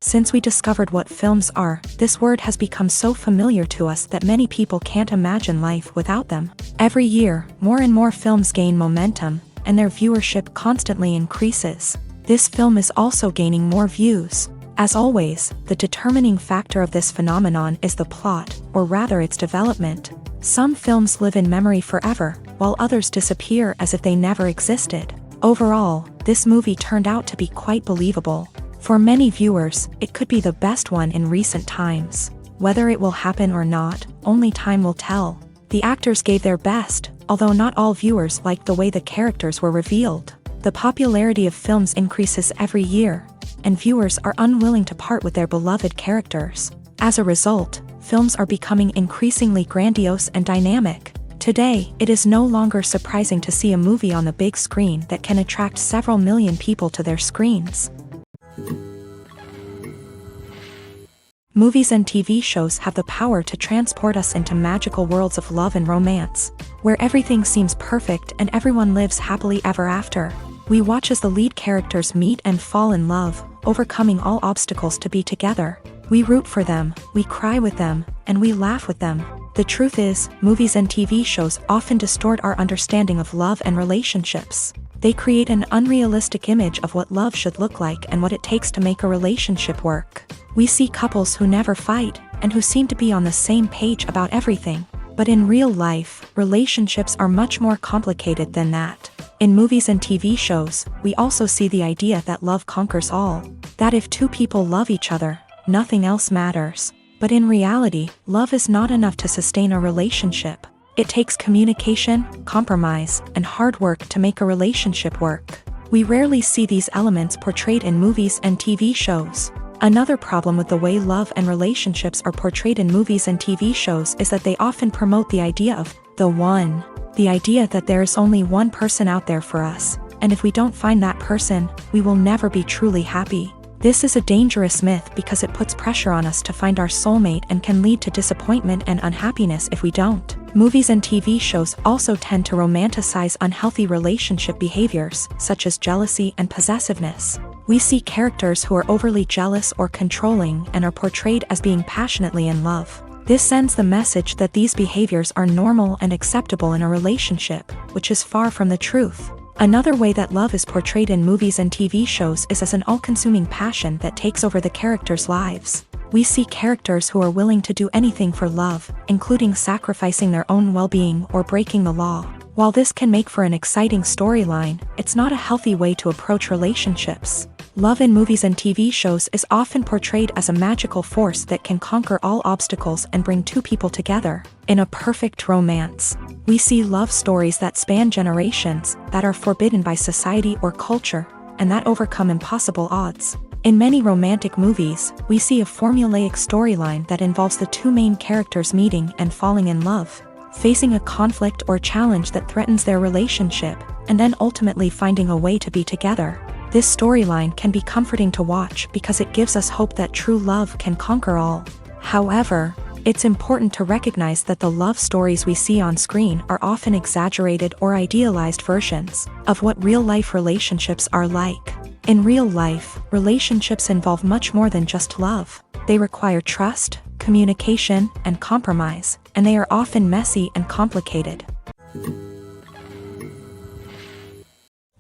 Since we discovered what films are, this word has become so familiar to us that many people can't imagine life without them. Every year, more and more films gain momentum, and their viewership constantly increases. This film is also gaining more views. As always, the determining factor of this phenomenon is the plot, or rather its development. Some films live in memory forever, while others disappear as if they never existed. Overall, this movie turned out to be quite believable. For many viewers, it could be the best one in recent times. Whether it will happen or not, only time will tell. The actors gave their best, although not all viewers liked the way the characters were revealed. The popularity of films increases every year, and viewers are unwilling to part with their beloved characters. As a result, films are becoming increasingly grandiose and dynamic. Today, it is no longer surprising to see a movie on the big screen that can attract several million people to their screens. Movies and TV shows have the power to transport us into magical worlds of love and romance, where everything seems perfect and everyone lives happily ever after. We watch as the lead characters meet and fall in love, overcoming all obstacles to be together. We root for them, we cry with them, and we laugh with them. The truth is, movies and TV shows often distort our understanding of love and relationships. They create an unrealistic image of what love should look like and what it takes to make a relationship work. We see couples who never fight, and who seem to be on the same page about everything. But in real life, relationships are much more complicated than that. In movies and TV shows, we also see the idea that love conquers all. That if two people love each other, nothing else matters. But in reality, love is not enough to sustain a relationship. It takes communication, compromise, and hard work to make a relationship work. We rarely see these elements portrayed in movies and TV shows. Another problem with the way love and relationships are portrayed in movies and TV shows is that they often promote the idea of the one. The idea that there is only one person out there for us, and if we don't find that person, we will never be truly happy. This is a dangerous myth because it puts pressure on us to find our soulmate and can lead to disappointment and unhappiness if we don't. Movies and TV shows also tend to romanticize unhealthy relationship behaviors, such as jealousy and possessiveness. We see characters who are overly jealous or controlling and are portrayed as being passionately in love. This sends the message that these behaviors are normal and acceptable in a relationship, which is far from the truth. Another way that love is portrayed in movies and TV shows is as an all-consuming passion that takes over the characters' lives. We see characters who are willing to do anything for love, including sacrificing their own well-being or breaking the law. While this can make for an exciting storyline, it's not a healthy way to approach relationships. Love in movies and TV shows is often portrayed as a magical force that can conquer all obstacles and bring two people together. In a perfect romance, we see love stories that span generations, that are forbidden by society or culture, and that overcome impossible odds. In many romantic movies, we see a formulaic storyline that involves the two main characters meeting and falling in love, facing a conflict or challenge that threatens their relationship, and then ultimately finding a way to be together. This storyline can be comforting to watch because it gives us hope that true love can conquer all. However, it's important to recognize that the love stories we see on screen are often exaggerated or idealized versions of what real-life relationships are like. In real life, relationships involve much more than just love. They require trust, communication, and compromise, and they are often messy and complicated.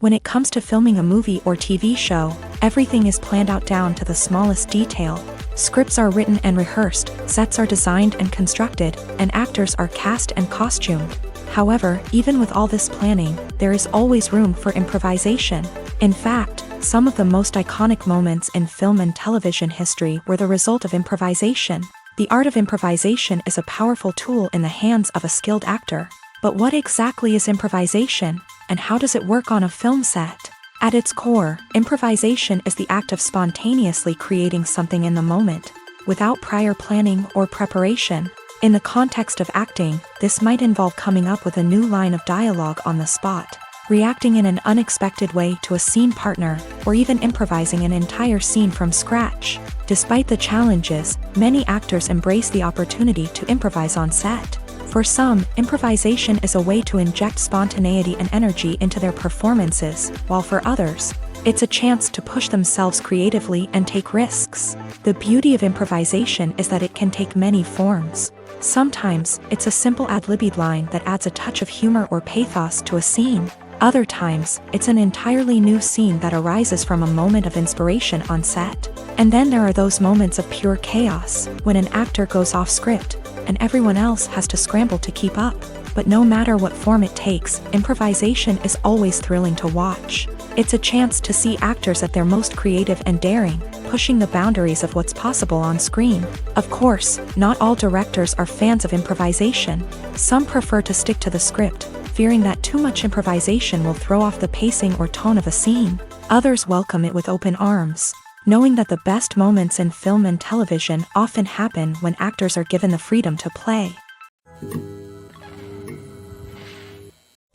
When it comes to filming a movie or TV show, everything is planned out down to the smallest detail. Scripts are written and rehearsed, sets are designed and constructed, and actors are cast and costumed. However, even with all this planning, there is always room for improvisation. In fact, some of the most iconic moments in film and television history were the result of improvisation. The art of improvisation is a powerful tool in the hands of a skilled actor. But what exactly is improvisation, and how does it work on a film set? At its core, improvisation is the act of spontaneously creating something in the moment, without prior planning or preparation. In the context of acting, this might involve coming up with a new line of dialogue on the spot, reacting in an unexpected way to a scene partner, or even improvising an entire scene from scratch. Despite the challenges, many actors embrace the opportunity to improvise on set. For some, improvisation is a way to inject spontaneity and energy into their performances, while for others, It's a chance to push themselves creatively and take risks. The beauty of improvisation is that it can take many forms. Sometimes, it's a simple ad-libbed line that adds a touch of humor or pathos to a scene. Other times, it's an entirely new scene that arises from a moment of inspiration on set. And then there are those moments of pure chaos, when an actor goes off script, and everyone else has to scramble to keep up. But no matter what form it takes, improvisation is always thrilling to watch. It's a chance to see actors at their most creative and daring, pushing the boundaries of what's possible on screen. Of course, not all directors are fans of improvisation. Some prefer to stick to the script, fearing that too much improvisation will throw off the pacing or tone of a scene. Others welcome it with open arms, knowing that the best moments in film and television often happen when actors are given the freedom to play.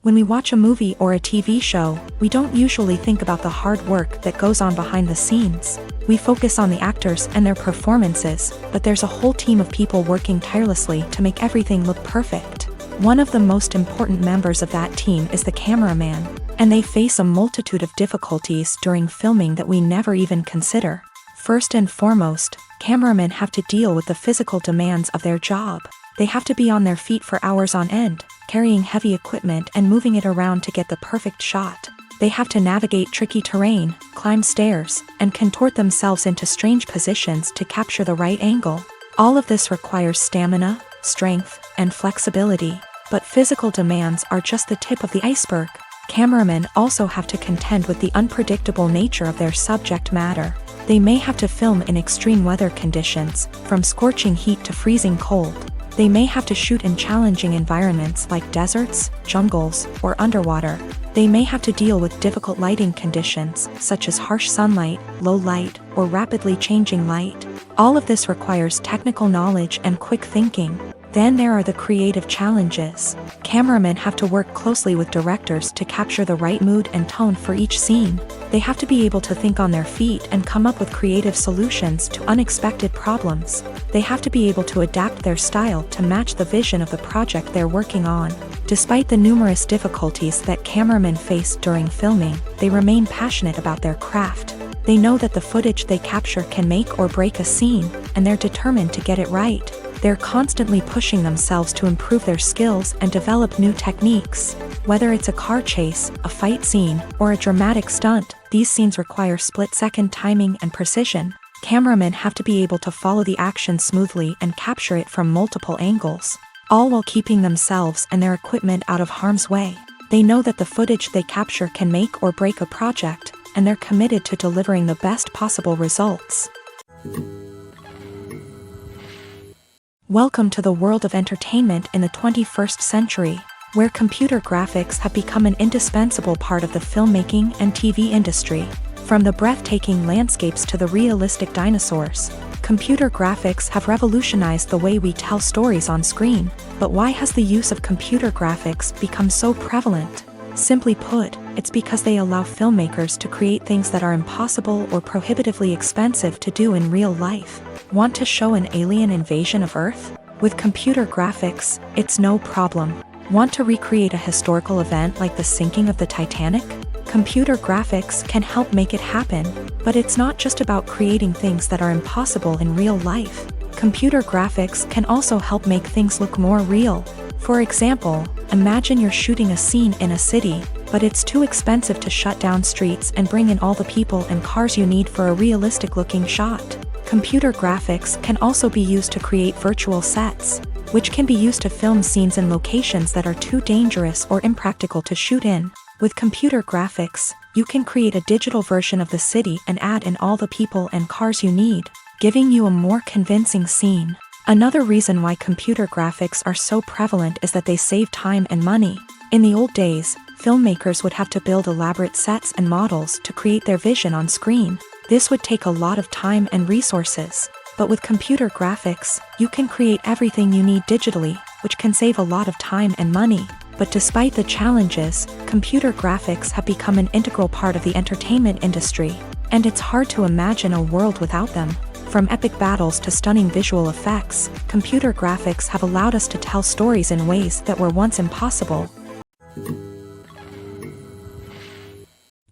When we watch a movie or a TV show, we don't usually think about the hard work that goes on behind the scenes. We focus on the actors and their performances, but there's a whole team of people working tirelessly to make everything look perfect. One of the most important members of that team is the cameraman, and they face a multitude of difficulties during filming that we never even consider. First and foremost, cameramen have to deal with the physical demands of their job. They have to be on their feet for hours on end, carrying heavy equipment and moving it around to get the perfect shot. They have to navigate tricky terrain, climb stairs, and contort themselves into strange positions to capture the right angle. All of this requires stamina, strength, and flexibility. But physical demands are just the tip of the iceberg. Cameramen also have to contend with the unpredictable nature of their subject matter. They may have to film in extreme weather conditions, from scorching heat to freezing cold. They may have to shoot in challenging environments like deserts, jungles, or underwater. They may have to deal with difficult lighting conditions, such as harsh sunlight, low light, or rapidly changing light. All of this requires technical knowledge and quick thinking. Then there are the creative challenges. Cameramen have to work closely with directors to capture the right mood and tone for each scene. They have to be able to think on their feet and come up with creative solutions to unexpected problems. They have to be able to adapt their style to match the vision of the project they're working on. Despite the numerous difficulties that cameramen face during filming, they remain passionate about their craft. They know that the footage they capture can make or break a scene, and they're determined to get it right. They're constantly pushing themselves to improve their skills and develop new techniques. Whether it's a car chase, a fight scene, or a dramatic stunt, these scenes require split-second timing and precision. Cameramen have to be able to follow the action smoothly and capture it from multiple angles, all while keeping themselves and their equipment out of harm's way. They know that the footage they capture can make or break a project, and they're committed to delivering the best possible results. Welcome to the world of entertainment in the 21st century, where computer graphics have become an indispensable part of the filmmaking and TV industry. From the breathtaking landscapes to the realistic dinosaurs, computer graphics have revolutionized the way we tell stories on screen. But why has the use of computer graphics become so prevalent? Simply put, it's because they allow filmmakers to create things that are impossible or prohibitively expensive to do in real life. Want to show an alien invasion of Earth? With computer graphics, it's no problem. Want to recreate a historical event like the sinking of the Titanic? Computer graphics can help make it happen. But it's not just about creating things that are impossible in real life. Computer graphics can also help make things look more real. For example, imagine you're shooting a scene in a city, but it's too expensive to shut down streets and bring in all the people and cars you need for a realistic-looking shot. Computer graphics can also be used to create virtual sets, which can be used to film scenes in locations that are too dangerous or impractical to shoot in. With computer graphics, you can create a digital version of the city and add in all the people and cars you need, giving you a more convincing scene. Another reason why computer graphics are so prevalent is that they save time and money. In the old days, filmmakers would have to build elaborate sets and models to create their vision on screen. This would take a lot of time and resources. But with computer graphics, you can create everything you need digitally, which can save a lot of time and money. But despite the challenges, computer graphics have become an integral part of the entertainment industry, and it's hard to imagine a world without them. From epic battles to stunning visual effects, computer graphics have allowed us to tell stories in ways that were once impossible.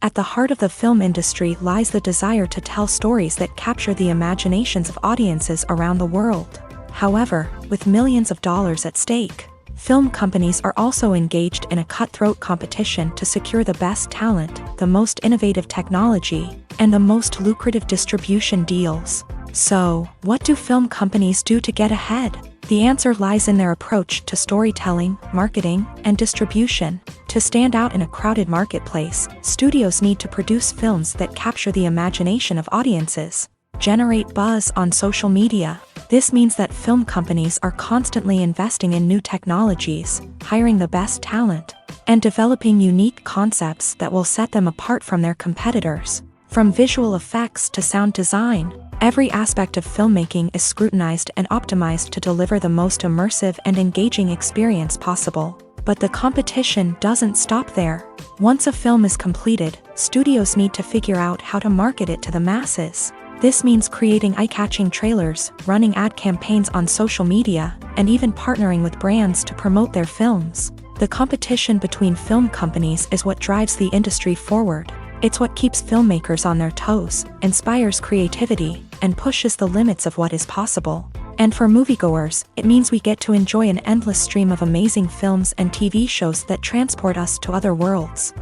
At the heart of the film industry lies the desire to tell stories that capture the imaginations of audiences around the world. However, with millions of dollars at stake, film companies are also engaged in a cutthroat competition to secure the best talent, the most innovative technology, and the most lucrative distribution deals. So, what do film companies do to get ahead? The answer lies in their approach to storytelling, marketing, and distribution. To stand out in a crowded marketplace, studios need to produce films that capture the imagination of audiences, generate buzz on social media. This means that film companies are constantly investing in new technologies, hiring the best talent, and developing unique concepts that will set them apart from their competitors. From visual effects to sound design, every aspect of filmmaking is scrutinized and optimized to deliver the most immersive and engaging experience possible. But the competition doesn't stop there. Once a film is completed, studios need to figure out how to market it to the masses. This means creating eye-catching trailers, running ad campaigns on social media, and even partnering with brands to promote their films. The competition between film companies is what drives the industry forward. It's what keeps filmmakers on their toes, inspires creativity, and pushes the limits of what is possible. And for moviegoers, it means we get to enjoy an endless stream of amazing films and TV shows that transport us to other worlds.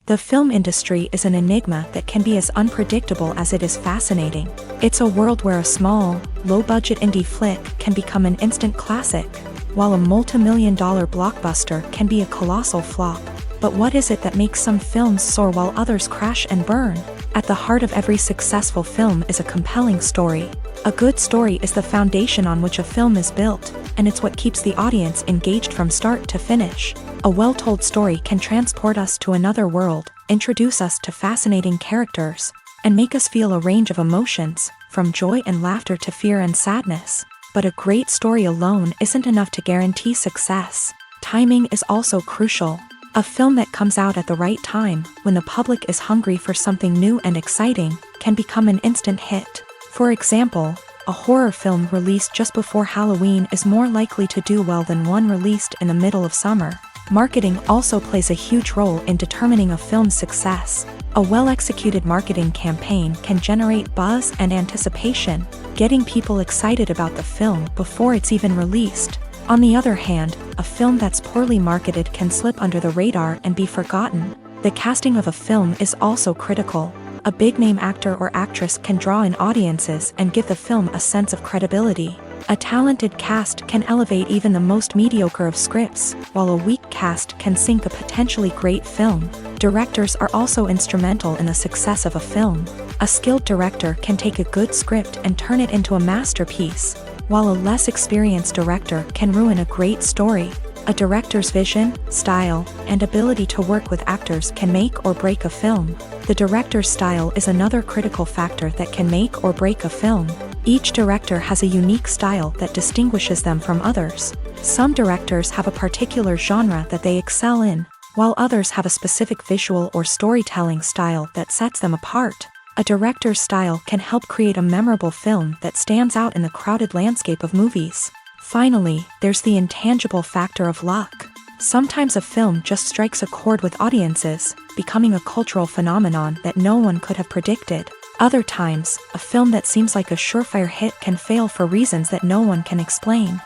The film industry is an enigma that can be as unpredictable as it is fascinating. It's a world where a small, low-budget indie flick can become an instant classic, while a multi-million-dollar blockbuster can be a colossal flop. But what is it that makes some films soar while others crash and burn? At the heart of every successful film is a compelling story. A good story is the foundation on which a film is built, and it's what keeps the audience engaged from start to finish. A well-told story can transport us to another world, introduce us to fascinating characters, and make us feel a range of emotions, from joy and laughter to fear and sadness. But a great story alone isn't enough to guarantee success. Timing is also crucial. A film that comes out at the right time, when the public is hungry for something new and exciting, can become an instant hit. For example, a horror film released just before Halloween is more likely to do well than one released in the middle of summer. Marketing also plays a huge role in determining a film's success. A well-executed marketing campaign can generate buzz and anticipation, getting people excited about the film before it's even released. On the other hand, a film that's poorly marketed can slip under the radar and be forgotten. The casting of a film is also critical. A big-name actor or actress can draw in audiences and give the film a sense of credibility. A talented cast can elevate even the most mediocre of scripts, while a weak cast can sink a potentially great film. Directors are also instrumental in the success of a film. A skilled director can take a good script and turn it into a masterpiece, while a less experienced director can ruin a great story. A director's vision, style, and ability to work with actors can make or break a film. The director's style is another critical factor that can make or break a film. Each director has a unique style that distinguishes them from others. Some directors have a particular genre that they excel in, while others have a specific visual or storytelling style that sets them apart. A director's style can help create a memorable film that stands out in the crowded landscape of movies. Finally, there's the intangible factor of luck. Sometimes a film just strikes a chord with audiences, becoming a cultural phenomenon that no one could have predicted. Other times, a film that seems like a surefire hit can fail for reasons that no one can explain.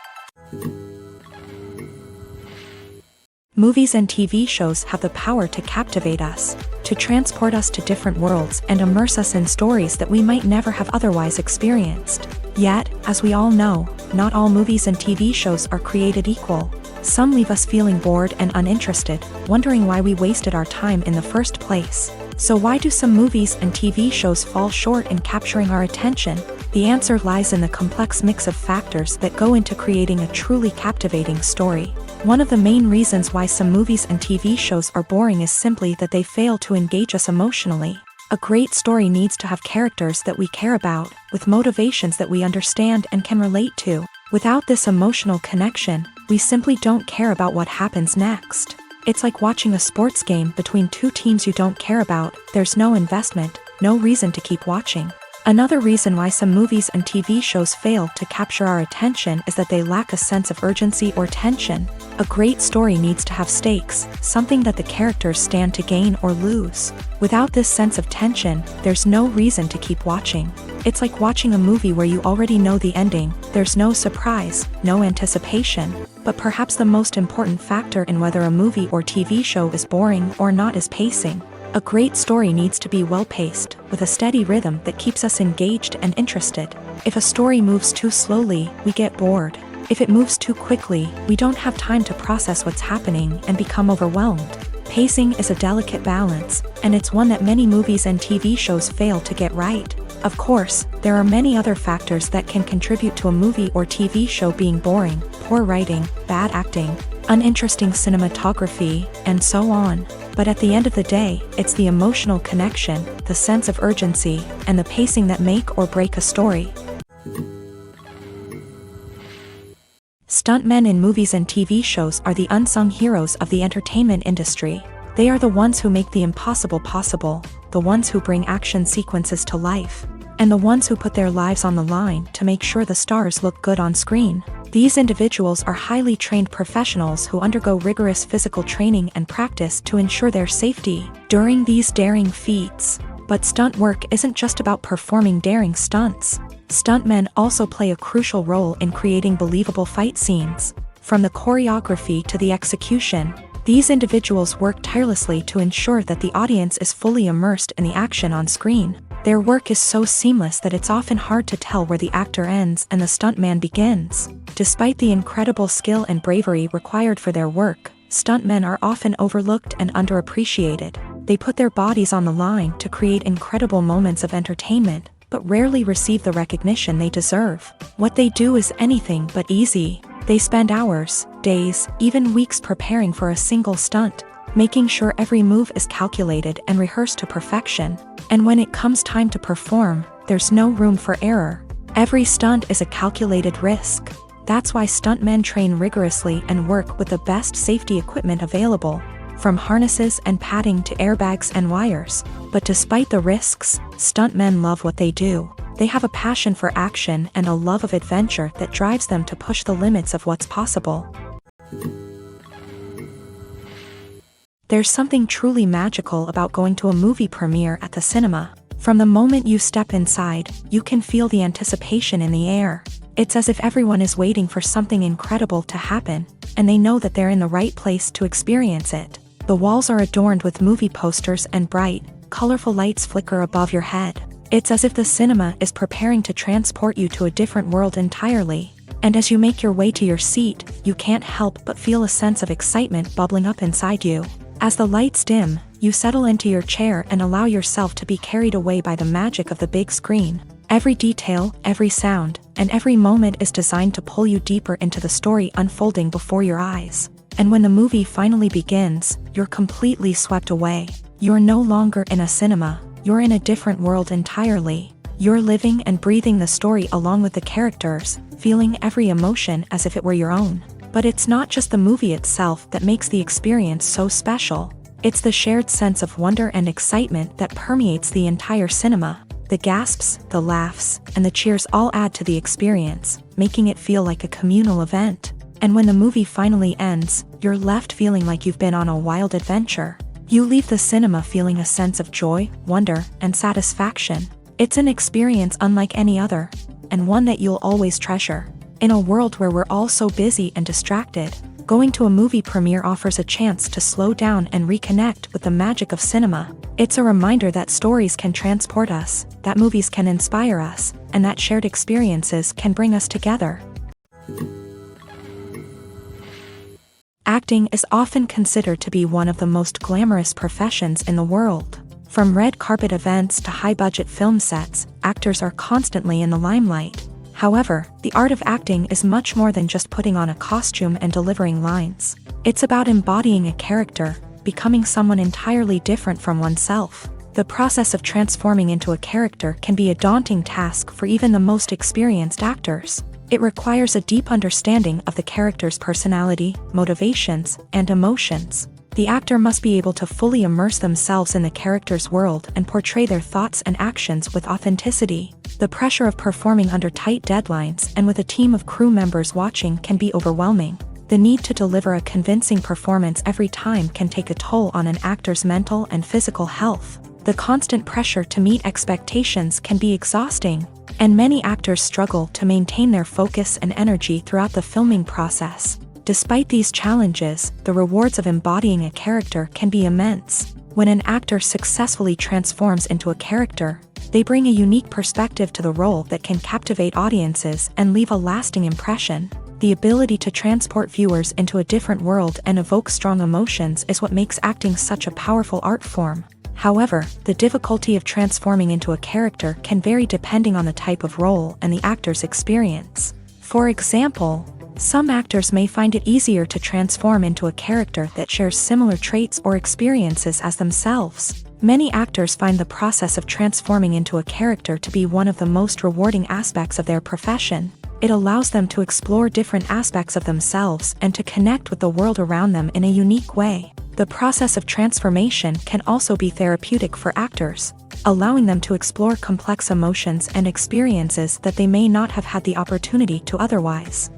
Movies and TV shows have the power to captivate us, to transport us to different worlds and immerse us in stories that we might never have otherwise experienced. Yet, as we all know, not all movies and TV shows are created equal. Some leave us feeling bored and uninterested, wondering why we wasted our time in the first place. So why do some movies and TV shows fall short in capturing our attention? The answer lies in the complex mix of factors that go into creating a truly captivating story. One of the main reasons why some movies and TV shows are boring is simply that they fail to engage us emotionally. A great story needs to have characters that we care about, with motivations that we understand and can relate to. Without this emotional connection, we simply don't care about what happens next. It's like watching a sports game between two teams you don't care about. There's no investment, no reason to keep watching. Another reason why some movies and TV shows fail to capture our attention is that they lack a sense of urgency or tension. A great story needs to have stakes, something that the characters stand to gain or lose. Without this sense of tension, there's no reason to keep watching. It's like watching a movie where you already know the ending, there's no surprise, no anticipation. But perhaps the most important factor in whether a movie or TV show is boring or not is pacing. A great story needs to be well-paced, with a steady rhythm that keeps us engaged and interested. If a story moves too slowly, we get bored. If it moves too quickly, we don't have time to process what's happening and become overwhelmed. Pacing is a delicate balance, and it's one that many movies and TV shows fail to get right. Of course, there are many other factors that can contribute to a movie or TV show being boring: poor writing, bad acting, uninteresting cinematography, and so on. But at the end of the day, it's the emotional connection, the sense of urgency, and the pacing that make or break a story. Stuntmen in movies and TV shows are the unsung heroes of the entertainment industry. They are the ones who make the impossible possible, the ones who bring action sequences to life, and the ones who put their lives on the line to make sure the stars look good on screen. These individuals are highly trained professionals who undergo rigorous physical training and practice to ensure their safety during these daring feats. But stunt work isn't just about performing daring stunts. Stuntmen also play a crucial role in creating believable fight scenes. From the choreography to the execution, these individuals work tirelessly to ensure that the audience is fully immersed in the action on screen. Their work is so seamless that it's often hard to tell where the actor ends and the stuntman begins. Despite the incredible skill and bravery required for their work, stuntmen are often overlooked and underappreciated. They put their bodies on the line to create incredible moments of entertainment, but rarely receive the recognition they deserve. What they do is anything but easy. They spend hours, days, even weeks preparing for a single stunt, making sure every move is calculated and rehearsed to perfection. And when it comes time to perform, there's no room for error. Every stunt is a calculated risk. That's why stuntmen train rigorously and work with the best safety equipment available, from harnesses and padding to airbags and wires. But despite the risks, stuntmen love what they do. They have a passion for action and a love of adventure that drives them to push the limits of what's possible. There's something truly magical about going to a movie premiere at the cinema. From the moment you step inside, you can feel the anticipation in the air. It's as if everyone is waiting for something incredible to happen, and they know that they're in the right place to experience it. The walls are adorned with movie posters and bright, colorful lights flicker above your head. It's as if the cinema is preparing to transport you to a different world entirely. And as you make your way to your seat, you can't help but feel a sense of excitement bubbling up inside you. As the lights dim, you settle into your chair and allow yourself to be carried away by the magic of the big screen. Every detail, every sound, and every moment is designed to pull you deeper into the story unfolding before your eyes. And when the movie finally begins, you're completely swept away. You're no longer in a cinema, you're in a different world entirely. You're living and breathing the story along with the characters, feeling every emotion as if it were your own. But it's not just the movie itself that makes the experience so special. It's the shared sense of wonder and excitement that permeates the entire cinema. The gasps, the laughs, and the cheers all add to the experience, making it feel like a communal event. And when the movie finally ends, you're left feeling like you've been on a wild adventure. You leave the cinema feeling a sense of joy, wonder, and satisfaction. It's an experience unlike any other, and one that you'll always treasure. In a world where we're all so busy and distracted, going to a movie premiere offers a chance to slow down and reconnect with the magic of cinema. It's a reminder that stories can transport us, that movies can inspire us, and that shared experiences can bring us together. Acting is often considered to be one of the most glamorous professions in the world. From red carpet events to high-budget film sets, actors are constantly in the limelight. However, the art of acting is much more than just putting on a costume and delivering lines. It's about embodying a character, becoming someone entirely different from oneself. The process of transforming into a character can be a daunting task for even the most experienced actors. It requires a deep understanding of the character's personality, motivations, and emotions. The actor must be able to fully immerse themselves in the character's world and portray their thoughts and actions with authenticity. The pressure of performing under tight deadlines and with a team of crew members watching can be overwhelming. The need to deliver a convincing performance every time can take a toll on an actor's mental and physical health. The constant pressure to meet expectations can be exhausting, and many actors struggle to maintain their focus and energy throughout the filming process. Despite these challenges, the rewards of embodying a character can be immense. When an actor successfully transforms into a character, they bring a unique perspective to the role that can captivate audiences and leave a lasting impression. The ability to transport viewers into a different world and evoke strong emotions is what makes acting such a powerful art form. However, the difficulty of transforming into a character can vary depending on the type of role and the actor's experience. For example, some actors may find it easier to transform into a character that shares similar traits or experiences as themselves. Many actors find the process of transforming into a character to be one of the most rewarding aspects of their profession. It allows them to explore different aspects of themselves and to connect with the world around them in a unique way. The process of transformation can also be therapeutic for actors, allowing them to explore complex emotions and experiences that they may not have had the opportunity to otherwise.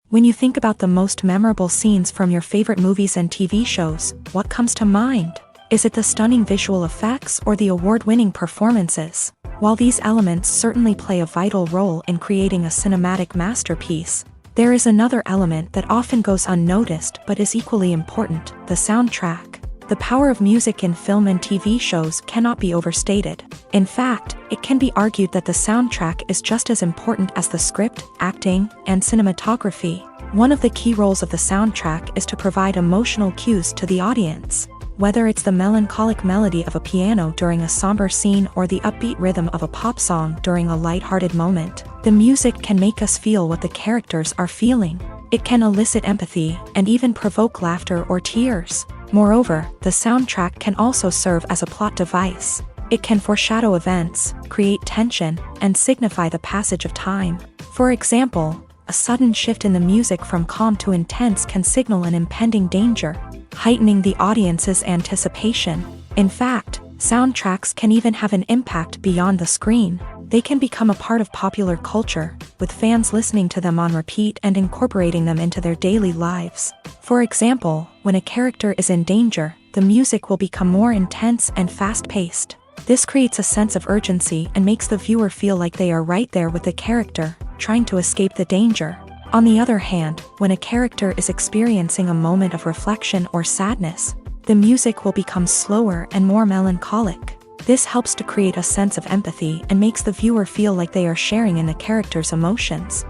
When you think about the most memorable scenes from your favorite movies and TV shows, what comes to mind? Is it the stunning visual effects or the award-winning performances? While these elements certainly play a vital role in creating a cinematic masterpiece, there is another element that often goes unnoticed but is equally important: the soundtrack. The power of music in film and TV shows cannot be overstated. In fact, it can be argued that the soundtrack is just as important as the script, acting, and cinematography. One of the key roles of the soundtrack is to provide emotional cues to the audience. Whether it's the melancholic melody of a piano during a somber scene or the upbeat rhythm of a pop song during a light-hearted moment, the music can make us feel what the characters are feeling. It can elicit empathy and even provoke laughter or tears. Moreover, the soundtrack can also serve as a plot device. It can foreshadow events, create tension, and signify the passage of time. For example, a sudden shift in the music from calm to intense can signal an impending danger, heightening the audience's anticipation. In fact, soundtracks can even have an impact beyond the screen. They can become a part of popular culture, with fans listening to them on repeat and incorporating them into their daily lives. For example, when a character is in danger, the music will become more intense and fast-paced. This creates a sense of urgency and makes the viewer feel like they are right there with the character, trying to escape the danger. On the other hand, when a character is experiencing a moment of reflection or sadness, the music will become slower and more melancholic. This helps to create a sense of empathy and makes the viewer feel like they are sharing in the character's emotions.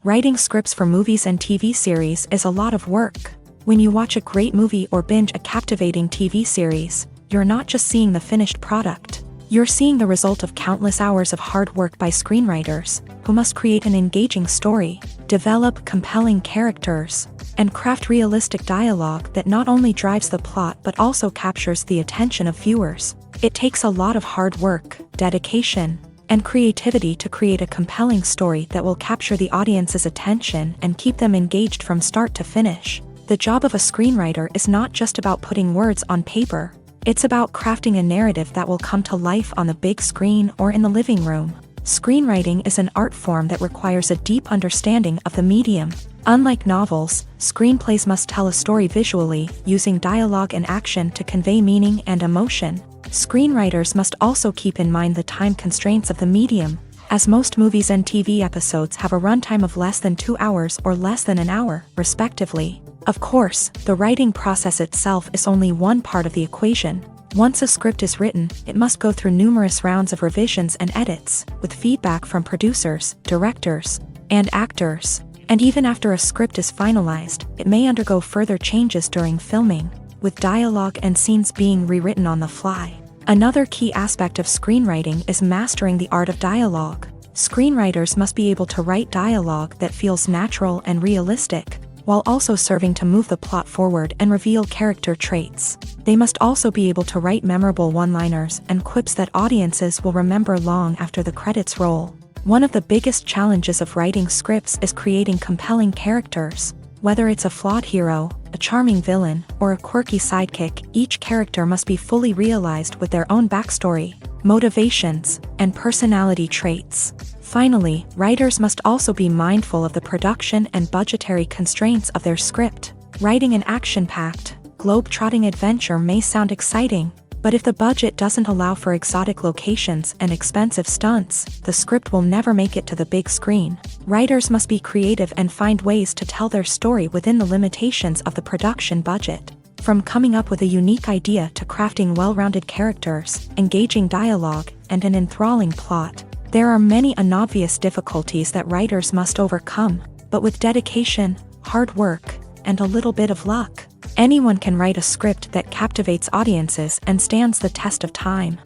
Writing scripts for movies and TV series is a lot of work. When you watch a great movie or binge a captivating TV series, you're not just seeing the finished product. You're seeing the result of countless hours of hard work by screenwriters, who must create an engaging story, develop compelling characters, and craft realistic dialogue that not only drives the plot but also captures the attention of viewers. It takes a lot of hard work, dedication, and creativity to create a compelling story that will capture the audience's attention and keep them engaged from start to finish. The job of a screenwriter is not just about putting words on paper. It's about crafting a narrative that will come to life on the big screen or in the living room. Screenwriting is an art form that requires a deep understanding of the medium. Unlike novels, screenplays must tell a story visually, using dialogue and action to convey meaning and emotion. Screenwriters must also keep in mind the time constraints of the medium, as most movies and TV episodes have a runtime of less than 2 hours or less than an hour, respectively. Of course, the writing process itself is only one part of the equation. Once a script is written, it must go through numerous rounds of revisions and edits, with feedback from producers, directors, and actors. And even after a script is finalized, it may undergo further changes during filming, with dialogue and scenes being rewritten on the fly. Another key aspect of screenwriting is mastering the art of dialogue. Screenwriters must be able to write dialogue that feels natural and realistic, while also serving to move the plot forward and reveal character traits. They must also be able to write memorable one-liners and quips that audiences will remember long after the credits roll. One of the biggest challenges of writing scripts is creating compelling characters. Whether it's a flawed hero, a charming villain, or a quirky sidekick, each character must be fully realized with their own backstory, motivations, and personality traits. Finally, writers must also be mindful of the production and budgetary constraints of their script. Writing an action-packed, globe-trotting adventure may sound exciting, but if the budget doesn't allow for exotic locations and expensive stunts, the script will never make it to the big screen. Writers must be creative and find ways to tell their story within the limitations of the production budget. From coming up with a unique idea to crafting well-rounded characters, engaging dialogue, and an enthralling plot, there are many unobvious difficulties that writers must overcome, but with dedication, hard work, and a little bit of luck, anyone can write a script that captivates audiences and stands the test of time.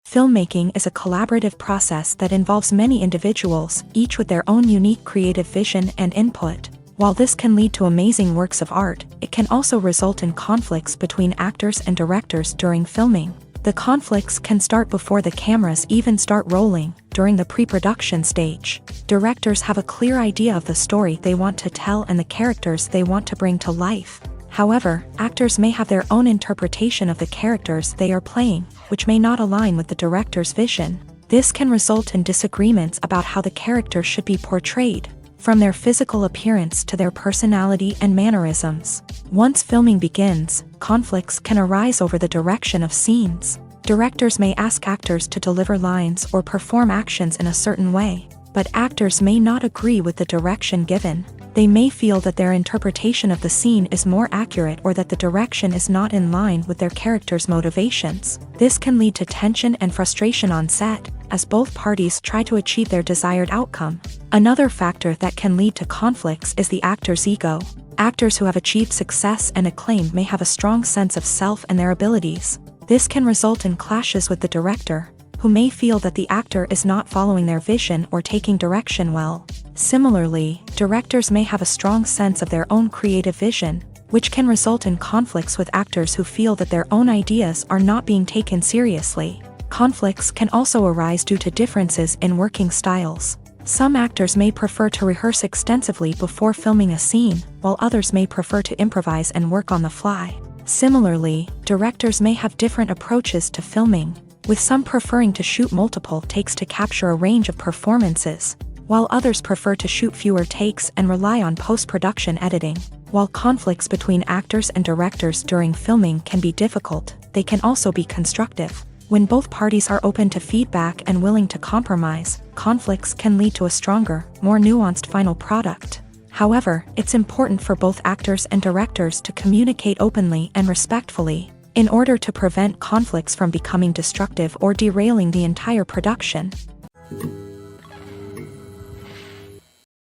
Filmmaking is a collaborative process that involves many individuals, each with their own unique creative vision and input. While this can lead to amazing works of art, it can also result in conflicts between actors and directors during filming. The conflicts can start before the cameras even start rolling, during the pre-production stage. Directors have a clear idea of the story they want to tell and the characters they want to bring to life. However, actors may have their own interpretation of the characters they are playing, which may not align with the director's vision. This can result in disagreements about how the character should be portrayed, from their physical appearance to their personality and mannerisms. Once filming begins, conflicts can arise over the direction of scenes. Directors may ask actors to deliver lines or perform actions in a certain way, but actors may not agree with the direction given. They may feel that their interpretation of the scene is more accurate or that the direction is not in line with their character's motivations. This can lead to tension and frustration on set, as both parties try to achieve their desired outcome. Another factor that can lead to conflicts is the actor's ego. Actors who have achieved success and acclaim may have a strong sense of self and their abilities. This can result in clashes with the director, who may feel that the actor is not following their vision or taking direction well. Similarly, directors may have a strong sense of their own creative vision, which can result in conflicts with actors who feel that their own ideas are not being taken seriously. Conflicts can also arise due to differences in working styles. Some actors may prefer to rehearse extensively before filming a scene, while others may prefer to improvise and work on the fly. Similarly, directors may have different approaches to filming, with some preferring to shoot multiple takes to capture a range of performances, while others prefer to shoot fewer takes and rely on post-production editing. While conflicts between actors and directors during filming can be difficult, they can also be constructive. When both parties are open to feedback and willing to compromise, conflicts can lead to a stronger, more nuanced final product. However, it's important for both actors and directors to communicate openly and respectfully, in order to prevent conflicts from becoming destructive or derailing the entire production.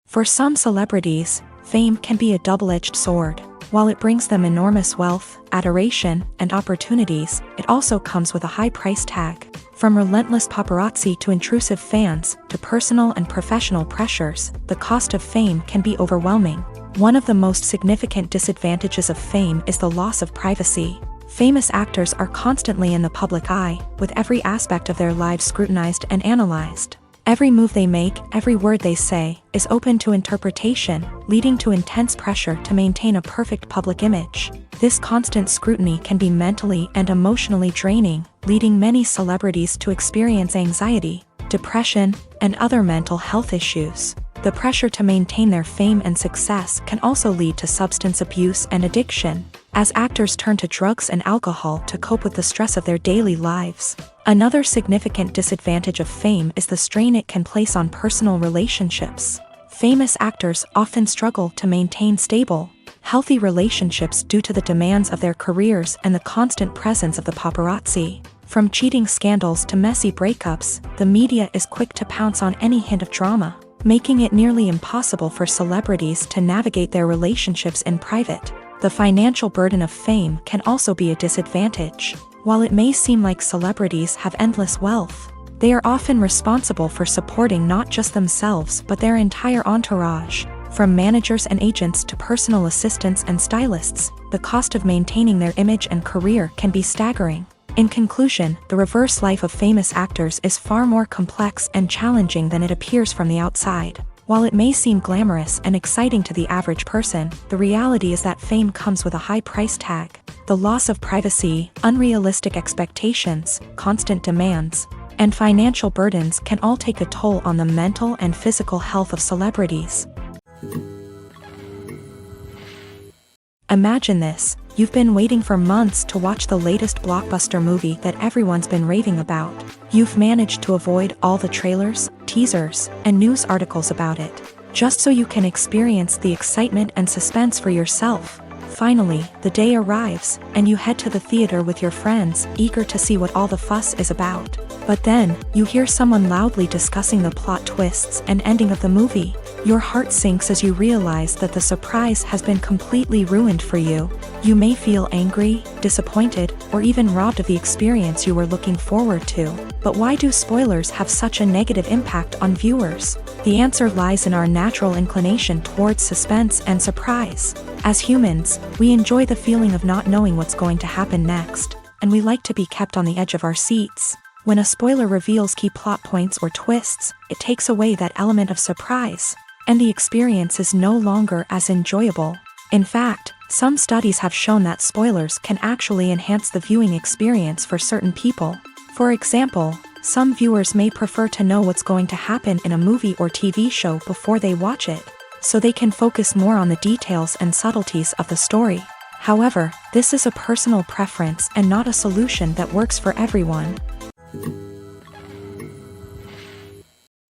For some celebrities, fame can be a double-edged sword. While it brings them enormous wealth, adoration, and opportunities, it also comes with a high price tag. From relentless paparazzi to intrusive fans, to personal and professional pressures, the cost of fame can be overwhelming. One of the most significant disadvantages of fame is the loss of privacy. Famous actors are constantly in the public eye, with every aspect of their lives scrutinized and analyzed. Every move they make, every word they say, is open to interpretation, leading to intense pressure to maintain a perfect public image. This constant scrutiny can be mentally and emotionally draining, leading many celebrities to experience anxiety, depression, and other mental health issues. The pressure to maintain their fame and success can also lead to substance abuse and addiction, as actors turn to drugs and alcohol to cope with the stress of their daily lives. Another significant disadvantage of fame is the strain it can place on personal relationships. Famous actors often struggle to maintain stable, healthy relationships due to the demands of their careers and the constant presence of the paparazzi. From cheating scandals to messy breakups, the media is quick to pounce on any hint of drama, making it nearly impossible for celebrities to navigate their relationships in private. The financial burden of fame can also be a disadvantage. While it may seem like celebrities have endless wealth, they are often responsible for supporting not just themselves but their entire entourage. From managers and agents to personal assistants and stylists, the cost of maintaining their image and career can be staggering. In conclusion, the reverse life of famous actors is far more complex and challenging than it appears from the outside. While it may seem glamorous and exciting to the average person, the reality is that fame comes with a high price tag. The loss of privacy, unrealistic expectations, constant demands, and financial burdens can all take a toll on the mental and physical health of celebrities. Imagine this: you've been waiting for months to watch the latest blockbuster movie that everyone's been raving about. You've managed to avoid all the trailers, teasers, and news articles about it, just so you can experience the excitement and suspense for yourself. Finally, the day arrives, and you head to the theater with your friends, eager to see what all the fuss is about. But then, you hear someone loudly discussing the plot twists and ending of the movie. Your heart sinks as you realize that the surprise has been completely ruined for you. You may feel angry, disappointed, or even robbed of the experience you were looking forward to. But why do spoilers have such a negative impact on viewers? The answer lies in our natural inclination towards suspense and surprise. As humans, we enjoy the feeling of not knowing what's going to happen next, and we like to be kept on the edge of our seats. When a spoiler reveals key plot points or twists, it takes away that element of surprise, and the experience is no longer as enjoyable. In fact, some studies have shown that spoilers can actually enhance the viewing experience for certain people. For example, some viewers may prefer to know what's going to happen in a movie or TV show before they watch it, so they can focus more on the details and subtleties of the story. However, this is a personal preference and not a solution that works for everyone.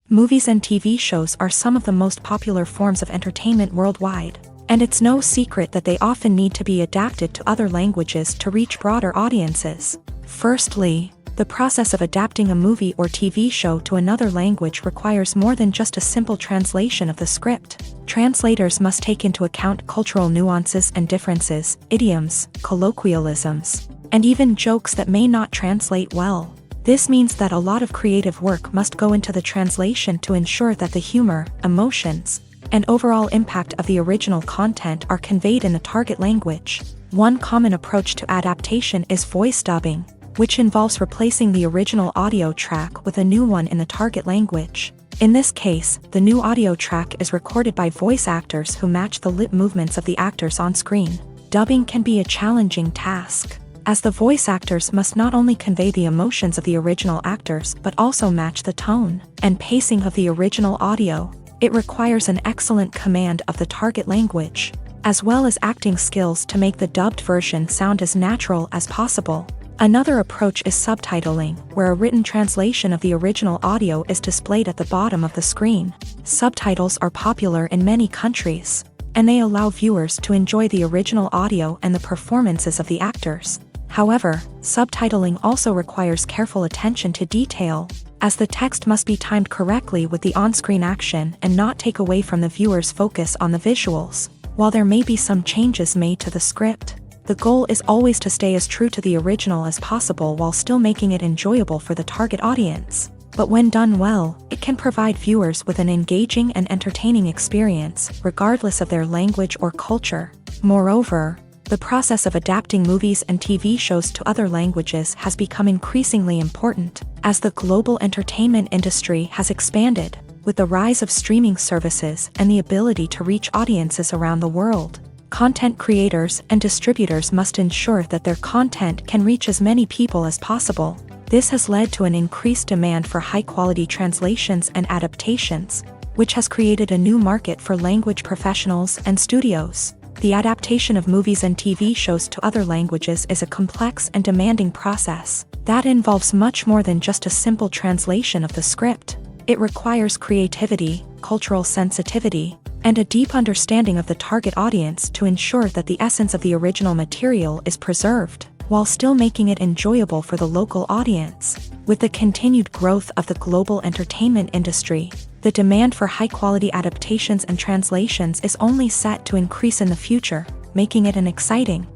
Movies and TV shows are some of the most popular forms of entertainment worldwide, and it's no secret that they often need to be adapted to other languages to reach broader audiences. Firstly, the process of adapting a movie or TV show to another language requires more than just a simple translation of the script. Translators must take into account cultural nuances and differences, idioms, colloquialisms, and even jokes that may not translate well. This means that a lot of creative work must go into the translation to ensure that the humor, emotions, and overall impact of the original content are conveyed in the target language. One common approach to adaptation is voice dubbing, which involves replacing the original audio track with a new one in the target language. In this case, the new audio track is recorded by voice actors who match the lip movements of the actors on screen. Dubbing can be a challenging task, as the voice actors must not only convey the emotions of the original actors but also match the tone and pacing of the original audio. It requires an excellent command of the target language, as well as acting skills to make the dubbed version sound as natural as possible. Another approach is subtitling, where a written translation of the original audio is displayed at the bottom of the screen. Subtitles are popular in many countries, and they allow viewers to enjoy the original audio and the performances of the actors. However, subtitling also requires careful attention to detail, as the text must be timed correctly with the on-screen action and not take away from the viewer's focus on the visuals. While there may be some changes made to the script, the goal is always to stay as true to the original as possible while still making it enjoyable for the target audience. But when done well, it can provide viewers with an engaging and entertaining experience, regardless of their language or culture. Moreover, the process of adapting movies and TV shows to other languages has become increasingly important, as the global entertainment industry has expanded, with the rise of streaming services and the ability to reach audiences around the world. Content creators and distributors must ensure that their content can reach as many people as possible. This has led to an increased demand for high-quality translations and adaptations, which has created a new market for language professionals and studios. The adaptation of movies and TV shows to other languages is a complex and demanding process that involves much more than just a simple translation of the script. It requires creativity, cultural sensitivity, and a deep understanding of the target audience to ensure that the essence of the original material is preserved, while still making it enjoyable for the local audience. With the continued growth of the global entertainment industry, the demand for high-quality adaptations and translations is only set to increase in the future, making it an exciting.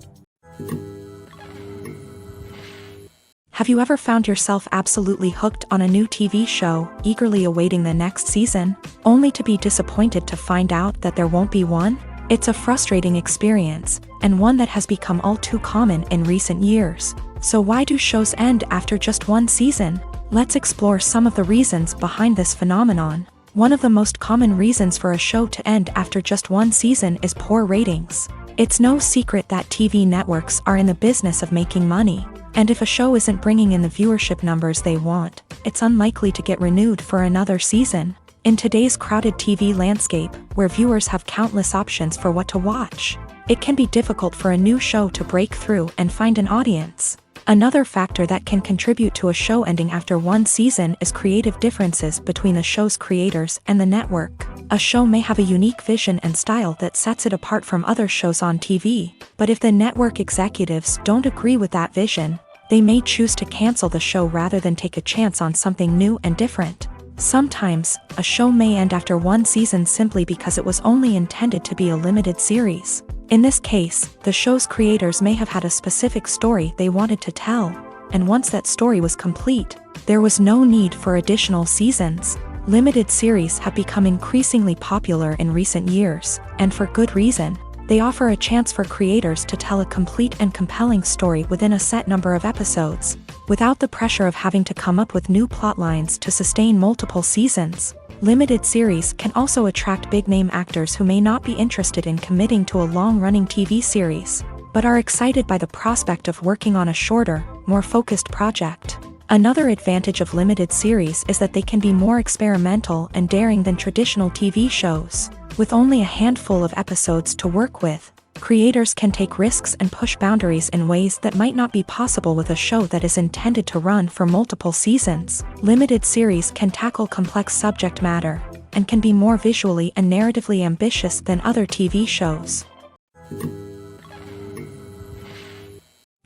Have you ever found yourself absolutely hooked on a new TV show, eagerly awaiting the next season, only to be disappointed to find out that there won't be one? It's a frustrating experience, and one that has become all too common in recent years. So why do shows end after just one season? Let's explore some of the reasons behind this phenomenon. One of the most common reasons for a show to end after just one season is poor ratings. It's no secret that TV networks are in the business of making money, and if a show isn't bringing in the viewership numbers they want, it's unlikely to get renewed for another season. In today's crowded TV landscape, where viewers have countless options for what to watch, it can be difficult for a new show to break through and find an audience. Another factor that can contribute to a show ending after one season is creative differences between the show's creators and the network. A show may have a unique vision and style that sets it apart from other shows on TV, but if the network executives don't agree with that vision, they may choose to cancel the show rather than take a chance on something new and different. Sometimes, a show may end after one season simply because it was only intended to be a limited series. In this case, the show's creators may have had a specific story they wanted to tell, and once that story was complete, there was no need for additional seasons. Limited series have become increasingly popular in recent years, and for good reason. They offer a chance for creators to tell a complete and compelling story within a set number of episodes, without the pressure of having to come up with new plotlines to sustain multiple seasons. Limited series can also attract big-name actors who may not be interested in committing to a long-running TV series, but are excited by the prospect of working on a shorter, more focused project. Another advantage of limited series is that they can be more experimental and daring than traditional TV shows. With only a handful of episodes to work with, creators can take risks and push boundaries in ways that might not be possible with a show that is intended to run for multiple seasons. Limited series can tackle complex subject matter, and can be more visually and narratively ambitious than other TV shows.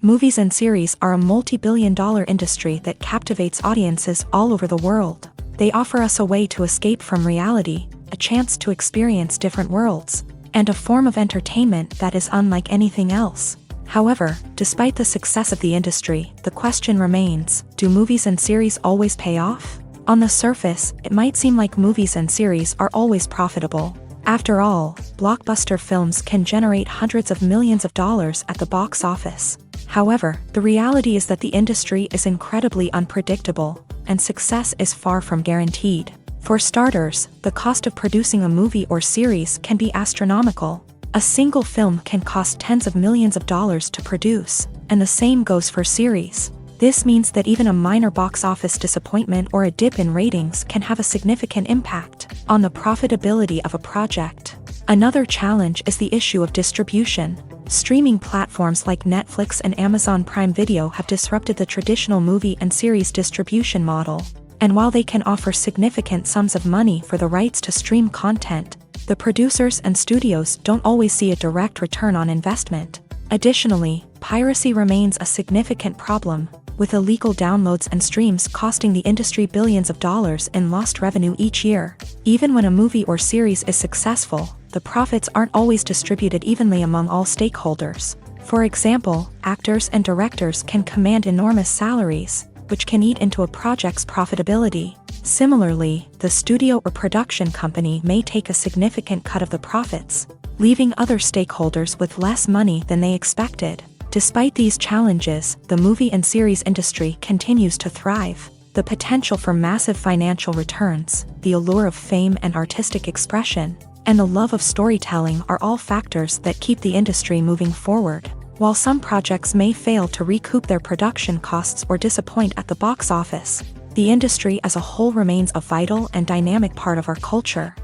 Movies and series are a multi-billion-dollar industry that captivates audiences all over the world. They offer us a way to escape from reality, a chance to experience different worlds, and a form of entertainment that is unlike anything else. However, despite the success of the industry, the question remains, do movies and series always pay off? On the surface, it might seem like movies and series are always profitable. After all, blockbuster films can generate hundreds of millions of dollars at the box office. However, the reality is that the industry is incredibly unpredictable, and success is far from guaranteed. For starters, the cost of producing a movie or series can be astronomical. A single film can cost tens of millions of dollars to produce, and the same goes for series. This means that even a minor box office disappointment or a dip in ratings can have a significant impact on the profitability of a project. Another challenge is the issue of distribution. Streaming platforms like Netflix and Amazon Prime Video have disrupted the traditional movie and series distribution model. And while they can offer significant sums of money for the rights to stream content, the producers and studios don't always see a direct return on investment. Additionally, piracy remains a significant problem, with illegal downloads and streams costing the industry billions of dollars in lost revenue each year. Even when a movie or series is successful, the profits aren't always distributed evenly among all stakeholders. For example, actors and directors can command enormous salaries, which can eat into a project's profitability. Similarly, the studio or production company may take a significant cut of the profits, leaving other stakeholders with less money than they expected. Despite these challenges, the movie and series industry continues to thrive. The potential for massive financial returns, the allure of fame and artistic expression, and the love of storytelling are all factors that keep the industry moving forward. While some projects may fail to recoup their production costs or disappoint at the box office, the industry as a whole remains a vital and dynamic part of our culture.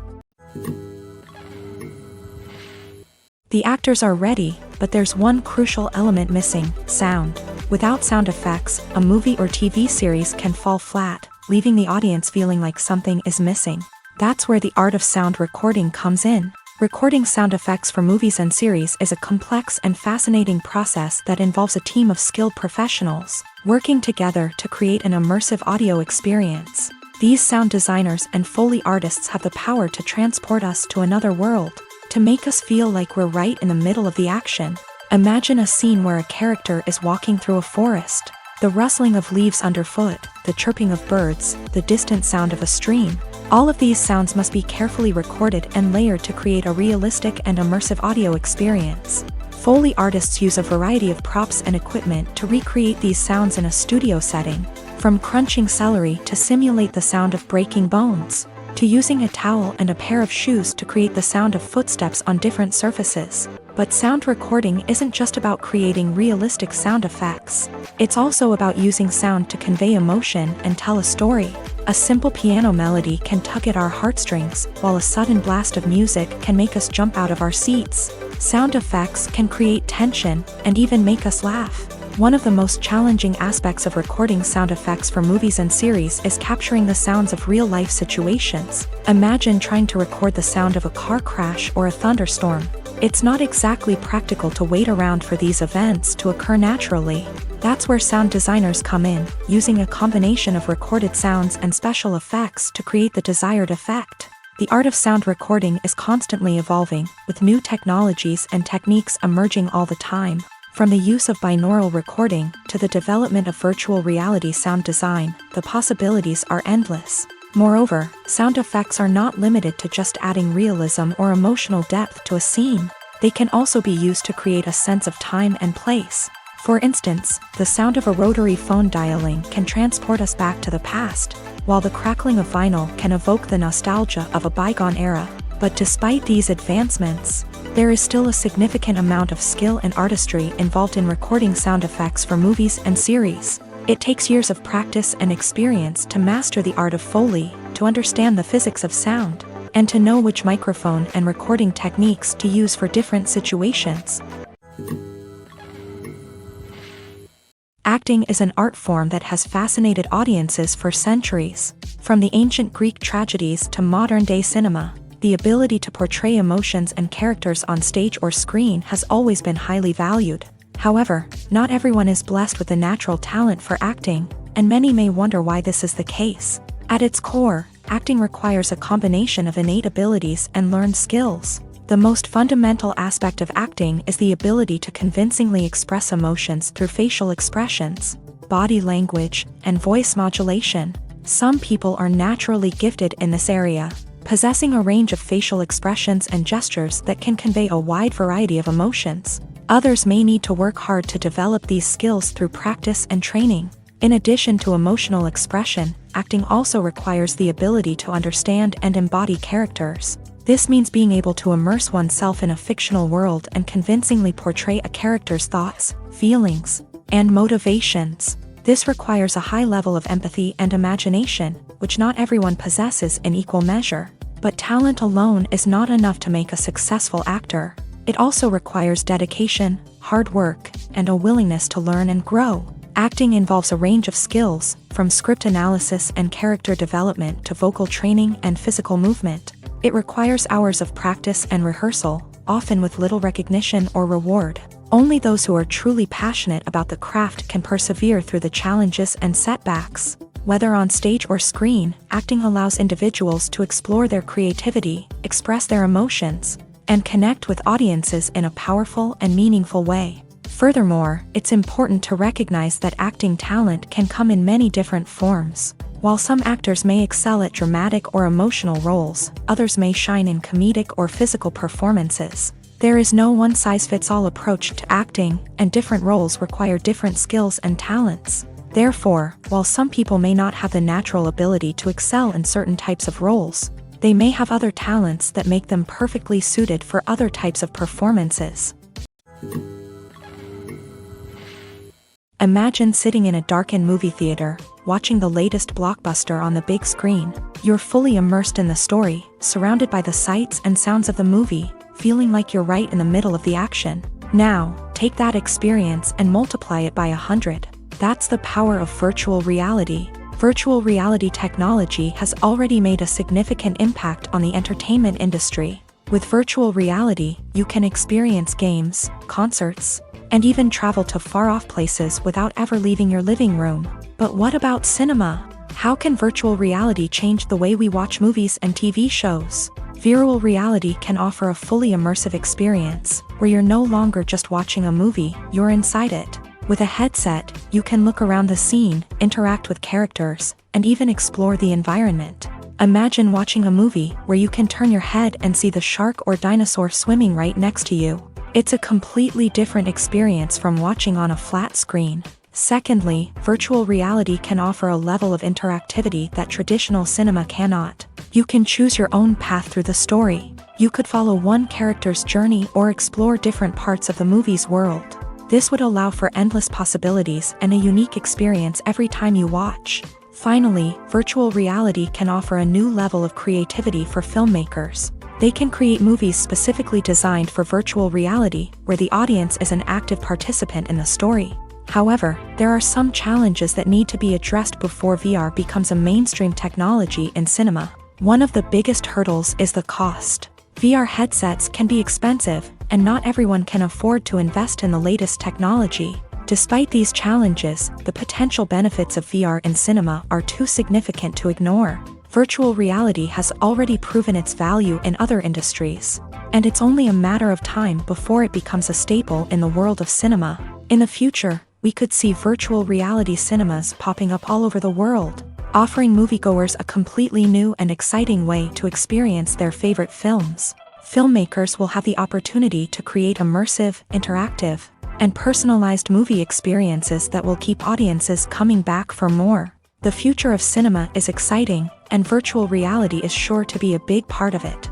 The actors are ready, but there's one crucial element missing: sound. Without sound effects, a movie or TV series can fall flat, leaving the audience feeling like something is missing. That's where the art of sound recording comes in. Recording sound effects for movies and series is a complex and fascinating process that involves a team of skilled professionals working together to create an immersive audio experience. These sound designers and Foley artists have the power to transport us to another world, to make us feel like we're right in the middle of the action. Imagine a scene where a character is walking through a forest. The rustling of leaves underfoot, the chirping of birds, the distant sound of a stream. All of these sounds must be carefully recorded and layered to create a realistic and immersive audio experience. Foley artists use a variety of props and equipment to recreate these sounds in a studio setting, from crunching celery to simulate the sound of breaking bones. to using a towel and a pair of shoes to create the sound of footsteps on different surfaces. But sound recording isn't just about creating realistic sound effects. It's also about using sound to convey emotion and tell a story. A simple piano melody can tug at our heartstrings, while a sudden blast of music can make us jump out of our seats. Sound effects can create tension and even make us laugh. One of the most challenging aspects of recording sound effects for movies and series is capturing the sounds of real-life situations. Imagine trying to record the sound of a car crash or a thunderstorm. It's not exactly practical to wait around for these events to occur naturally. That's where sound designers come in, using a combination of recorded sounds and special effects to create the desired effect. The art of sound recording is constantly evolving, with new technologies and techniques emerging all the time. From the use of binaural recording to the development of virtual reality sound design, the possibilities are endless. Moreover, sound effects are not limited to just adding realism or emotional depth to a scene. They can also be used to create a sense of time and place. For instance, the sound of a rotary phone dialing can transport us back to the past, while the crackling of vinyl can evoke the nostalgia of a bygone era. But despite these advancements, there is still a significant amount of skill and artistry involved in recording sound effects for movies and series. It takes years of practice and experience to master the art of Foley, to understand the physics of sound, and to know which microphone and recording techniques to use for different situations. Acting is an art form that has fascinated audiences for centuries. From the ancient Greek tragedies to modern-day cinema, the ability to portray emotions and characters on stage or screen has always been highly valued. However, not everyone is blessed with the natural talent for acting, and many may wonder why this is the case. At its core, acting requires a combination of innate abilities and learned skills. The most fundamental aspect of acting is the ability to convincingly express emotions through facial expressions, body language, and voice modulation. Some people are naturally gifted in this area, possessing a range of facial expressions and gestures that can convey a wide variety of emotions. Others may need to work hard to develop these skills through practice and training. In addition to emotional expression, acting also requires the ability to understand and embody characters. This means being able to immerse oneself in a fictional world and convincingly portray a character's thoughts, feelings, and motivations. This requires a high level of empathy and imagination, which not everyone possesses in equal measure. But talent alone is not enough to make a successful actor. It also requires dedication, hard work, and a willingness to learn and grow. Acting involves a range of skills, from script analysis and character development to vocal training and physical movement. It requires hours of practice and rehearsal, often with little recognition or reward. Only those who are truly passionate about the craft can persevere through the challenges and setbacks. Whether on stage or screen, acting allows individuals to explore their creativity, express their emotions, and connect with audiences in a powerful and meaningful way. Furthermore, it's important to recognize that acting talent can come in many different forms. While some actors may excel at dramatic or emotional roles, others may shine in comedic or physical performances. There is no one-size-fits-all approach to acting, and different roles require different skills and talents. Therefore, while some people may not have the natural ability to excel in certain types of roles, they may have other talents that make them perfectly suited for other types of performances. Imagine sitting in a darkened movie theater, watching the latest blockbuster on the big screen. You're fully immersed in the story, surrounded by the sights and sounds of the movie, feeling like you're right in the middle of the action. Now, take that experience and multiply it by 100. That's the power of virtual reality. Virtual reality technology has already made a significant impact on the entertainment industry. With virtual reality, you can experience games, concerts, and even travel to far-off places without ever leaving your living room. But what about cinema? How can virtual reality change the way we watch movies and TV shows? Virtual reality can offer a fully immersive experience, where you're no longer just watching a movie, you're inside it. With a headset, you can look around the scene, interact with characters, and even explore the environment. Imagine watching a movie where you can turn your head and see the shark or dinosaur swimming right next to you. It's a completely different experience from watching on a flat screen. Secondly, virtual reality can offer a level of interactivity that traditional cinema cannot. You can choose your own path through the story. You could follow one character's journey or explore different parts of the movie's world. This would allow for endless possibilities and a unique experience every time you watch. Finally, virtual reality can offer a new level of creativity for filmmakers. They can create movies specifically designed for virtual reality, where the audience is an active participant in the story. However, there are some challenges that need to be addressed before VR becomes a mainstream technology in cinema. One of the biggest hurdles is the cost. VR headsets can be expensive, and not everyone can afford to invest in the latest technology. Despite these challenges, the potential benefits of VR in cinema are too significant to ignore. Virtual reality has already proven its value in other industries, and it's only a matter of time before it becomes a staple in the world of cinema. In the future, we could see virtual reality cinemas popping up all over the world, offering moviegoers a completely new and exciting way to experience their favorite films. Filmmakers will have the opportunity to create immersive, interactive, and personalized movie experiences that will keep audiences coming back for more. The future of cinema is exciting, and virtual reality is sure to be a big part of it.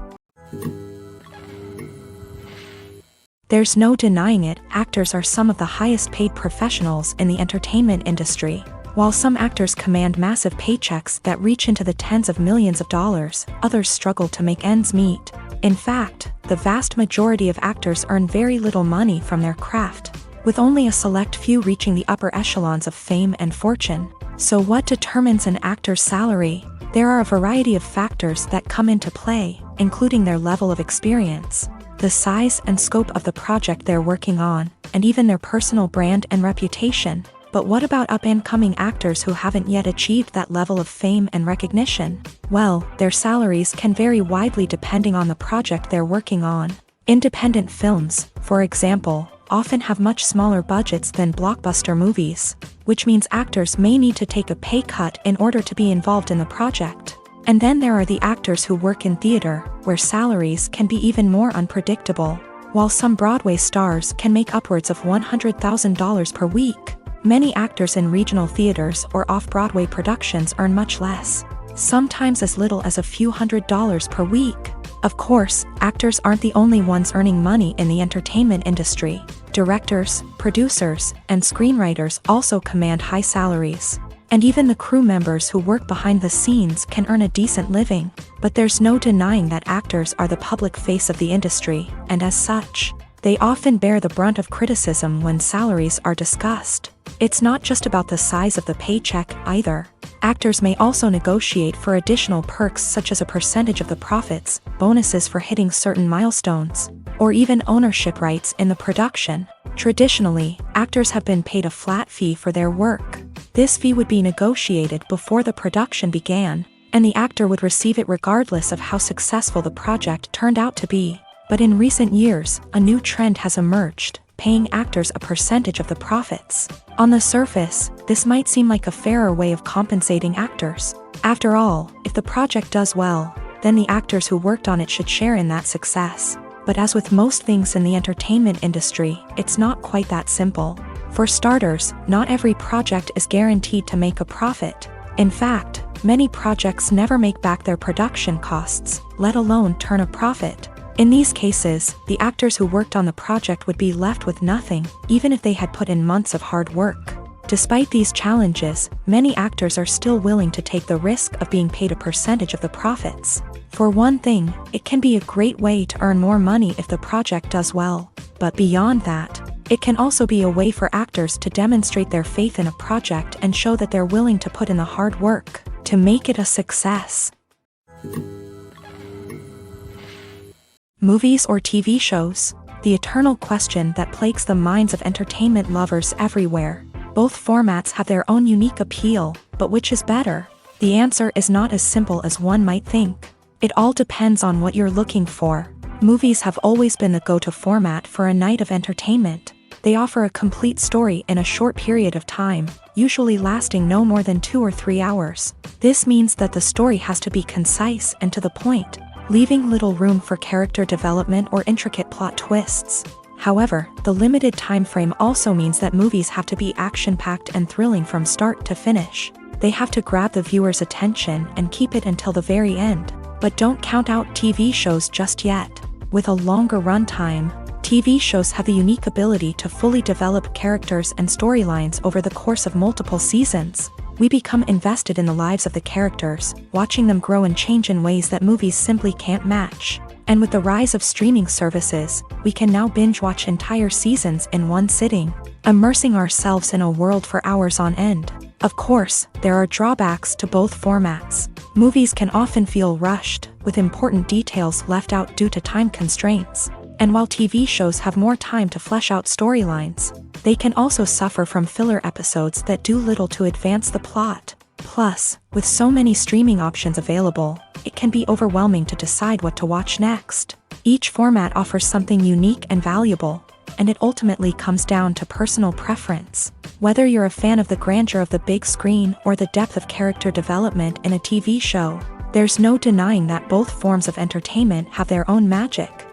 There's no denying it, actors are some of the highest paid professionals in the entertainment industry. While some actors command massive paychecks that reach into the tens of millions of dollars, others struggle to make ends meet. In fact, the vast majority of actors earn very little money from their craft, with only a select few reaching the upper echelons of fame and fortune. So what determines an actor's salary? There are a variety of factors that come into play, including their level of experience, the size and scope of the project they're working on, and even their personal brand and reputation. But what about up-and-coming actors who haven't yet achieved that level of fame and recognition? Well, their salaries can vary widely depending on the project they're working on. Independent films, for example, often have much smaller budgets than blockbuster movies, which means actors may need to take a pay cut in order to be involved in the project. And then there are the actors who work in theater, where salaries can be even more unpredictable. While some Broadway stars can make upwards of $100,000 per week, many actors in regional theaters or off-Broadway productions earn much less, sometimes as little as a few $100s per week. Of course, actors aren't the only ones earning money in the entertainment industry. Directors, producers, and screenwriters also command high salaries. And even the crew members who work behind the scenes can earn a decent living. But there's no denying that actors are the public face of the industry, and as such, they often bear the brunt of criticism when salaries are discussed. It's not just about the size of the paycheck either. Actors may also negotiate for additional perks such as a percentage of the profits, bonuses for hitting certain milestones, or even ownership rights in the production. Traditionally, actors have been paid a flat fee for their work. This fee would be negotiated before the production began, and the actor would receive it regardless of how successful the project turned out to be. But in recent years, a new trend has emerged, paying actors a percentage of the profits. On the surface, this might seem like a fairer way of compensating actors. After all, if the project does well, then the actors who worked on it should share in that success. But as with most things in the entertainment industry, it's not quite that simple. For starters, not every project is guaranteed to make a profit. In fact, many projects never make back their production costs, let alone turn a profit. In these cases, the actors who worked on the project would be left with nothing, even if they had put in months of hard work. Despite these challenges, many actors are still willing to take the risk of being paid a percentage of the profits. For one thing, it can be a great way to earn more money if the project does well. But beyond that, it can also be a way for actors to demonstrate their faith in a project and show that they're willing to put in the hard work to make it a success. Movies or TV shows? The eternal question that plagues the minds of entertainment lovers everywhere. Both formats have their own unique appeal, but which is better? The answer is not as simple as one might think. It all depends on what you're looking for. Movies have always been the go-to format for a night of entertainment. They offer a complete story in a short period of time, usually lasting no more than 2 or 3 hours. This means that the story has to be concise and to the point, leaving little room for character development or intricate plot twists. However, the limited time frame also means that movies have to be action-packed and thrilling from start to finish. They have to grab the viewer's attention and keep it until the very end. But don't count out TV shows just yet. With a longer runtime, TV shows have the unique ability to fully develop characters and storylines over the course of multiple seasons. We become invested in the lives of the characters, watching them grow and change in ways that movies simply can't match. And with the rise of streaming services, we can now binge-watch entire seasons in one sitting, immersing ourselves in a world for hours on end. Of course, there are drawbacks to both formats. Movies can often feel rushed, with important details left out due to time constraints. And while TV shows have more time to flesh out storylines, they can also suffer from filler episodes that do little to advance the plot. Plus, with so many streaming options available, it can be overwhelming to decide what to watch next. Each format offers something unique and valuable, and it ultimately comes down to personal preference. Whether you're a fan of the grandeur of the big screen or the depth of character development in a TV show, there's no denying that both forms of entertainment have their own magic.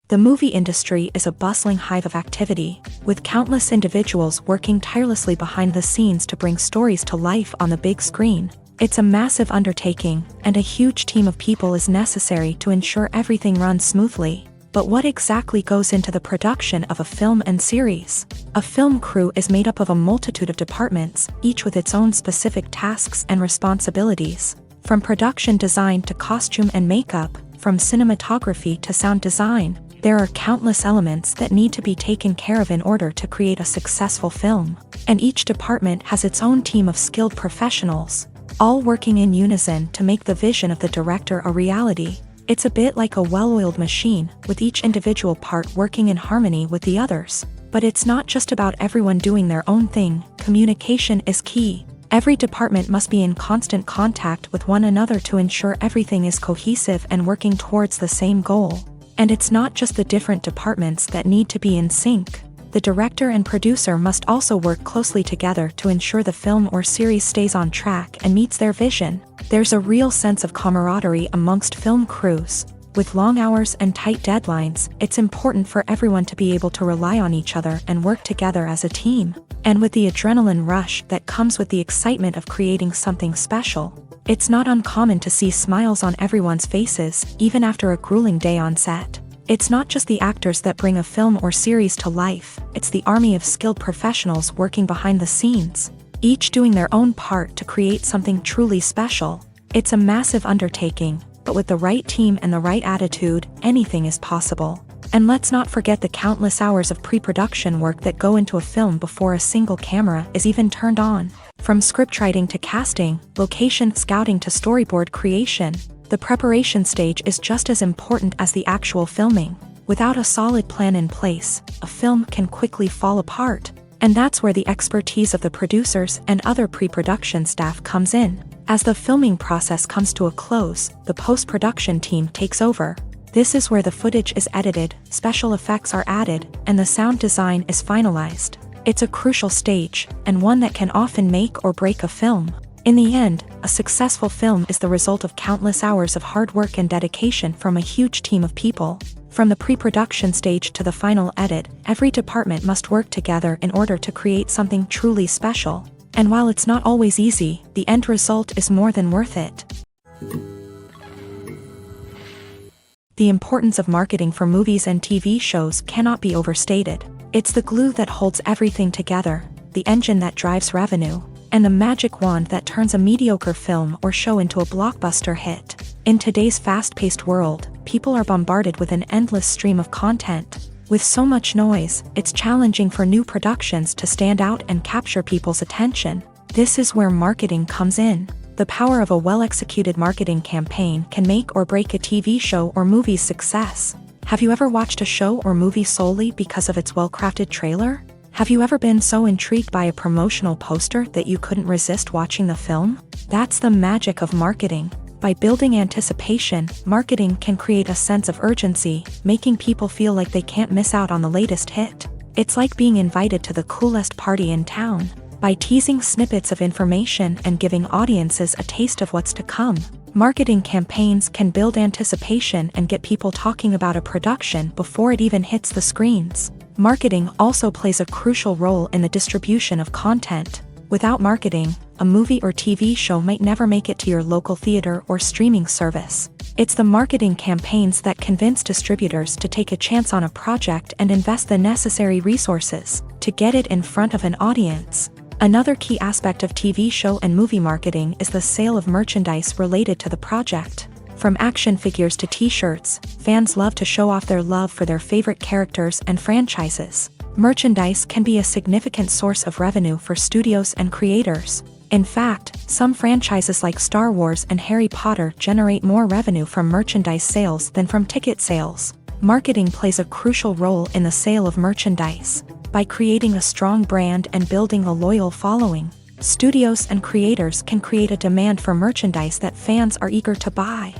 The movie industry is a bustling hive of activity, with countless individuals working tirelessly behind the scenes to bring stories to life on the big screen. It's a massive undertaking, and a huge team of people is necessary to ensure everything runs smoothly. But what exactly goes into the production of a film and series? A film crew is made up of a multitude of departments, each with its own specific tasks and responsibilities. From production design to costume and makeup, from cinematography to sound design, there are countless elements that need to be taken care of in order to create a successful film. And each department has its own team of skilled professionals, all working in unison to make the vision of the director a reality. It's a bit like a well-oiled machine, with each individual part working in harmony with the others. But it's not just about everyone doing their own thing. Communication is key. Every department must be in constant contact with one another to ensure everything is cohesive and working towards the same goal. And it's not just the different departments that need to be in sync. The director and producer must also work closely together to ensure the film or series stays on track and meets their vision. There's a real sense of camaraderie amongst film crews. With long hours and tight deadlines, it's important for everyone to be able to rely on each other and work together as a team. And with the adrenaline rush that comes with the excitement of creating something special, it's not uncommon to see smiles on everyone's faces, even after a grueling day on set. It's not just the actors that bring a film or series to life, it's the army of skilled professionals working behind the scenes, each doing their own part to create something truly special. It's a massive undertaking, but with the right team and the right attitude, anything is possible. And let's not forget the countless hours of pre-production work that go into a film before a single camera is even turned on. From scriptwriting to casting, location scouting to storyboard creation, the preparation stage is just as important as the actual filming. Without a solid plan in place, a film can quickly fall apart. And that's where the expertise of the producers and other pre-production staff comes in. As the filming process comes to a close, the post-production team takes over. This is where the footage is edited, special effects are added, and the sound design is finalized. It's a crucial stage, and one that can often make or break a film. In the end, a successful film is the result of countless hours of hard work and dedication from a huge team of people. From the pre-production stage to the final edit, every department must work together in order to create something truly special. And while it's not always easy, the end result is more than worth it. The importance of marketing for movies and TV shows cannot be overstated. It's the glue that holds everything together, the engine that drives revenue, and the magic wand that turns a mediocre film or show into a blockbuster hit. In today's fast-paced world, people are bombarded with an endless stream of content. With so much noise, it's challenging for new productions to stand out and capture people's attention. This is where marketing comes in. The power of a well-executed marketing campaign can make or break a TV show or movie's success. Have you ever watched a show or movie solely because of its well-crafted trailer? Have you ever been so intrigued by a promotional poster that you couldn't resist watching the film? That's the magic of marketing. By building anticipation, marketing can create a sense of urgency, making people feel like they can't miss out on the latest hit. It's like being invited to the coolest party in town. by teasing snippets of information and giving audiences a taste of what's to come. Marketing campaigns can build anticipation and get people talking about a production before it even hits the screens. Marketing also plays a crucial role in the distribution of content. Without marketing, a movie or TV show might never make it to your local theater or streaming service. It's the marketing campaigns that convince distributors to take a chance on a project and invest the necessary resources to get it in front of an audience. Another key aspect of TV show and movie marketing is the sale of merchandise related to the project. From action figures to t-shirts, fans love to show off their love for their favorite characters and franchises. Merchandise can be a significant source of revenue for studios and creators. In fact, some franchises like Star Wars and Harry Potter generate more revenue from merchandise sales than from ticket sales. Marketing plays a crucial role in the sale of merchandise. By creating a strong brand and building a loyal following, studios and creators can create a demand for merchandise that fans are eager to buy.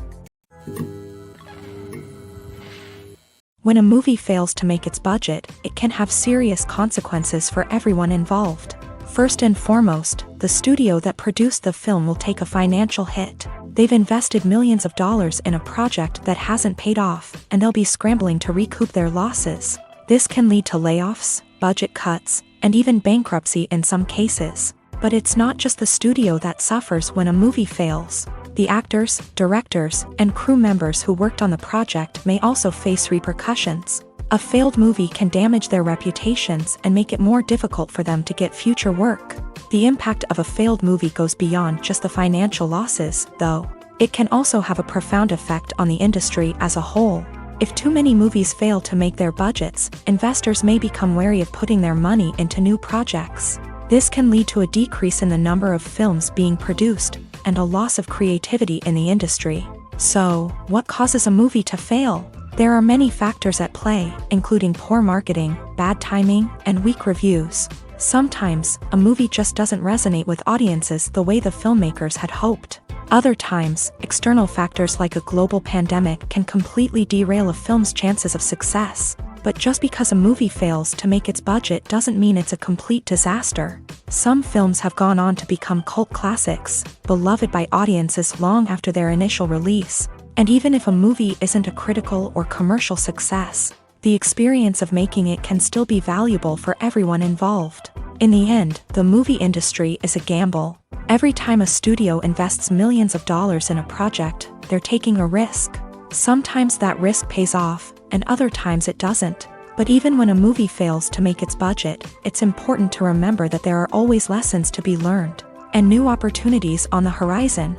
When a movie fails to make its budget, it can have serious consequences for everyone involved. First and foremost, the studio that produced the film will take a financial hit. They've invested millions of dollars in a project that hasn't paid off, and they'll be scrambling to recoup their losses. This can lead to layoffs, budget cuts, and even bankruptcy in some cases. But it's not just the studio that suffers when a movie fails. The actors, directors, and crew members who worked on the project may also face repercussions. A failed movie can damage their reputations and make it more difficult for them to get future work. The impact of a failed movie goes beyond just the financial losses, though. It can also have a profound effect on the industry as a whole. If too many movies fail to make their budgets, investors may become wary of putting their money into new projects. This can lead to a decrease in the number of films being produced, and a loss of creativity in the industry. So, what causes a movie to fail? There are many factors at play, including poor marketing, bad timing, and weak reviews. Sometimes, a movie just doesn't resonate with audiences the way the filmmakers had hoped. Other times, external factors like a global pandemic can completely derail a film's chances of success. But just because a movie fails to make its budget doesn't mean it's a complete disaster. Some films have gone on to become cult classics, beloved by audiences long after their initial release. And even if a movie isn't a critical or commercial success, the experience of making it can still be valuable for everyone involved. In the end, the movie industry is a gamble. Every time a studio invests millions of dollars in a project, they're taking a risk. Sometimes that risk pays off, and other times it doesn't. But even when a movie fails to make its budget, it's important to remember that there are always lessons to be learned, and new opportunities on the horizon.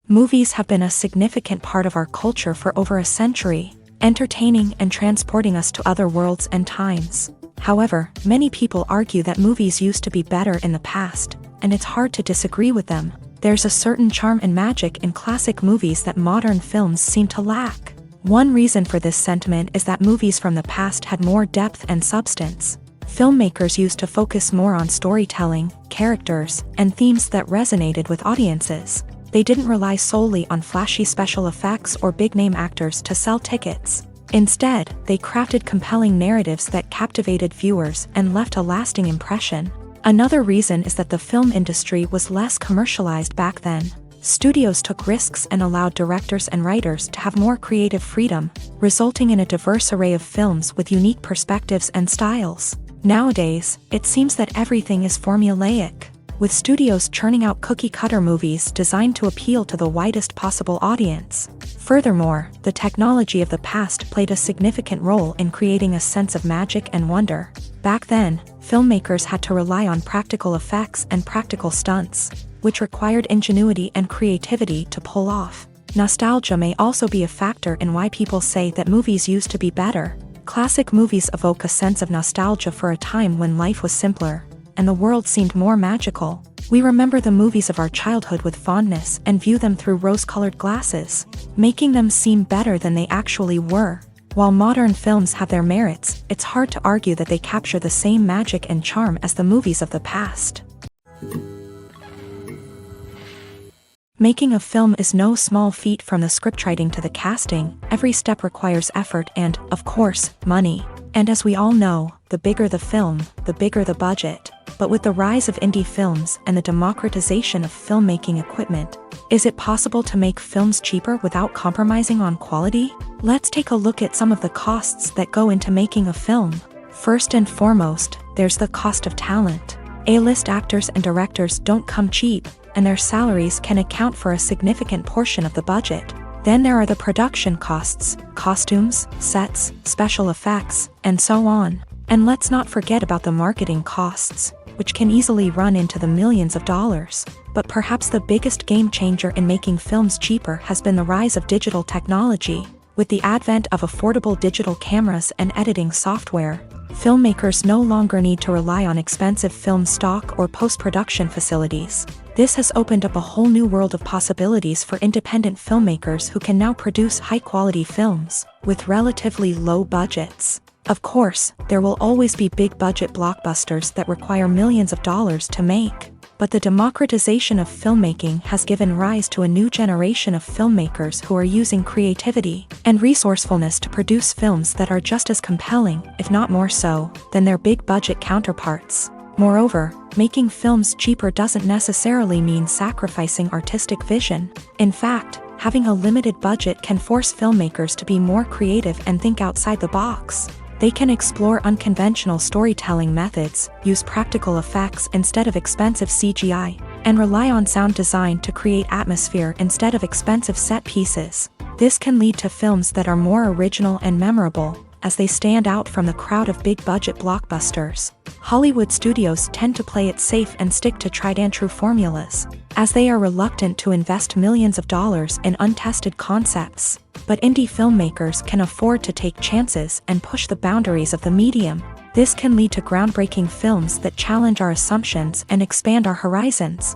Movies have been a significant part of our culture for over a century, entertaining and transporting us to other worlds and times. However, many people argue that movies used to be better in the past, and it's hard to disagree with them. There's a certain charm and magic in classic movies that modern films seem to lack. One reason for this sentiment is that movies from the past had more depth and substance. Filmmakers used to focus more on storytelling, characters, and themes that resonated with audiences. They didn't rely solely on flashy special effects or big-name actors to sell tickets. Instead, they crafted compelling narratives that captivated viewers and left a lasting impression. Another reason is that the film industry was less commercialized back then. Studios took risks and allowed directors and writers to have more creative freedom, resulting in a diverse array of films with unique perspectives and styles. Nowadays, it seems that everything is formulaic, with studios churning out cookie-cutter movies designed to appeal to the widest possible audience. Furthermore, the technology of the past played a significant role in creating a sense of magic and wonder. Back then, filmmakers had to rely on practical effects and practical stunts, which required ingenuity and creativity to pull off. Nostalgia may also be a factor in why people say that movies used to be better. Classic movies evoke a sense of nostalgia for a time when life was simpler, and the world seemed more magical. We remember the movies of our childhood with fondness and view them through rose-colored glasses, making them seem better than they actually were. While modern films have their merits, it's hard to argue that they capture the same magic and charm as the movies of the past. Making a film is no small feat. From the scriptwriting to the casting, every step requires effort and, of course, money. And as we all know, the bigger the film, the bigger the budget. But with the rise of indie films and the democratization of filmmaking equipment, is it possible to make films cheaper without compromising on quality? Let's take a look at some of the costs that go into making a film. First and foremost, there's the cost of talent. A-list actors and directors don't come cheap, and their salaries can account for a significant portion of the budget. Then there are the production costs, costumes, sets, special effects, and so on. And let's not forget about the marketing costs, which can easily run into the millions of dollars. But perhaps the biggest game changer in making films cheaper has been the rise of digital technology. With the advent of affordable digital cameras and editing software, filmmakers no longer need to rely on expensive film stock or post-production facilities. This has opened up a whole new world of possibilities for independent filmmakers who can now produce high-quality films with relatively low budgets. Of course, there will always be big-budget blockbusters that require millions of dollars to make. But the democratization of filmmaking has given rise to a new generation of filmmakers who are using creativity and resourcefulness to produce films that are just as compelling, if not more so, than their big-budget counterparts. Moreover, making films cheaper doesn't necessarily mean sacrificing artistic vision. In fact, having a limited budget can force filmmakers to be more creative and think outside the box. They can explore unconventional storytelling methods, use practical effects instead of expensive CGI, and rely on sound design to create atmosphere instead of expensive set pieces. This can lead to films that are more original and memorable, as they stand out from the crowd of big-budget blockbusters. Hollywood studios tend to play it safe and stick to tried-and-true formulas, as they are reluctant to invest millions of dollars in untested concepts. But indie filmmakers can afford to take chances and push the boundaries of the medium. This can lead to groundbreaking films that challenge our assumptions and expand our horizons.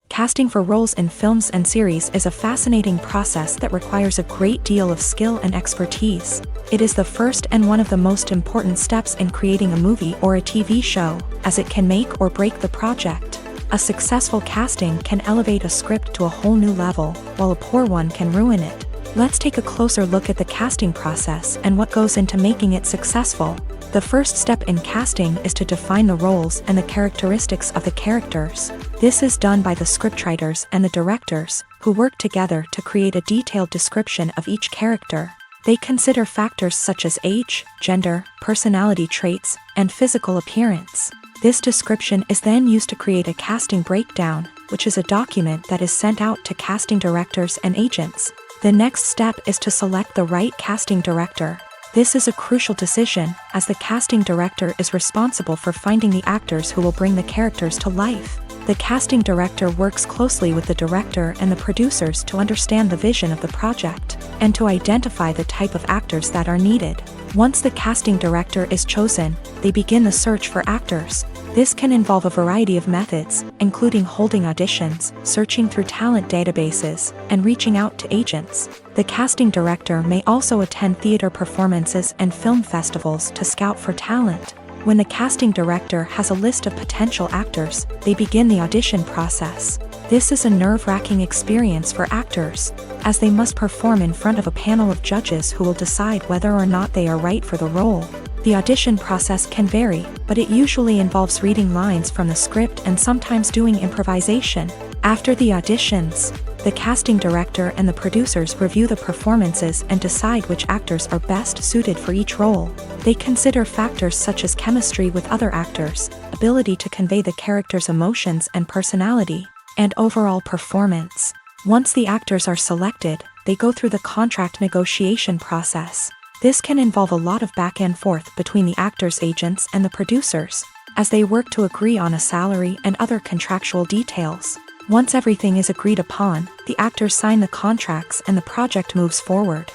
Casting for roles in films and series is a fascinating process that requires a great deal of skill and expertise. It is the first and one of the most important steps in creating a movie or a TV show, as it can make or break the project. A successful casting can elevate a script to a whole new level, while a poor one can ruin it. Let's take a closer look at the casting process and what goes into making it successful. The first step in casting is to define the roles and the characteristics of the characters. This is done by the scriptwriters and the directors, who work together to create a detailed description of each character. They consider factors such as age, gender, personality traits, and physical appearance. This description is then used to create a casting breakdown, which is a document that is sent out to casting directors and agents. The next step is to select the right casting director. This is a crucial decision, as the casting director is responsible for finding the actors who will bring the characters to life. The casting director works closely with the director and the producers to understand the vision of the project, and to identify the type of actors that are needed. Once the casting director is chosen, they begin the search for actors. This can involve a variety of methods, including holding auditions, searching through talent databases, and reaching out to agents. The casting director may also attend theater performances and film festivals to scout for talent. When the casting director has a list of potential actors, they begin the audition process. This is a nerve-wracking experience for actors, as they must perform in front of a panel of judges who will decide whether or not they are right for the role. The audition process can vary, but it usually involves reading lines from the script and sometimes doing improvisation. After the auditions, the casting director and the producers review the performances and decide which actors are best suited for each role. They consider factors such as chemistry with other actors, ability to convey the character's emotions and personality, and overall performance. Once the actors are selected, they go through the contract negotiation process. This can involve a lot of back and forth between the actors' agents and the producers, as they work to agree on a salary and other contractual details. Once everything is agreed upon, the actors sign the contracts and the project moves forward.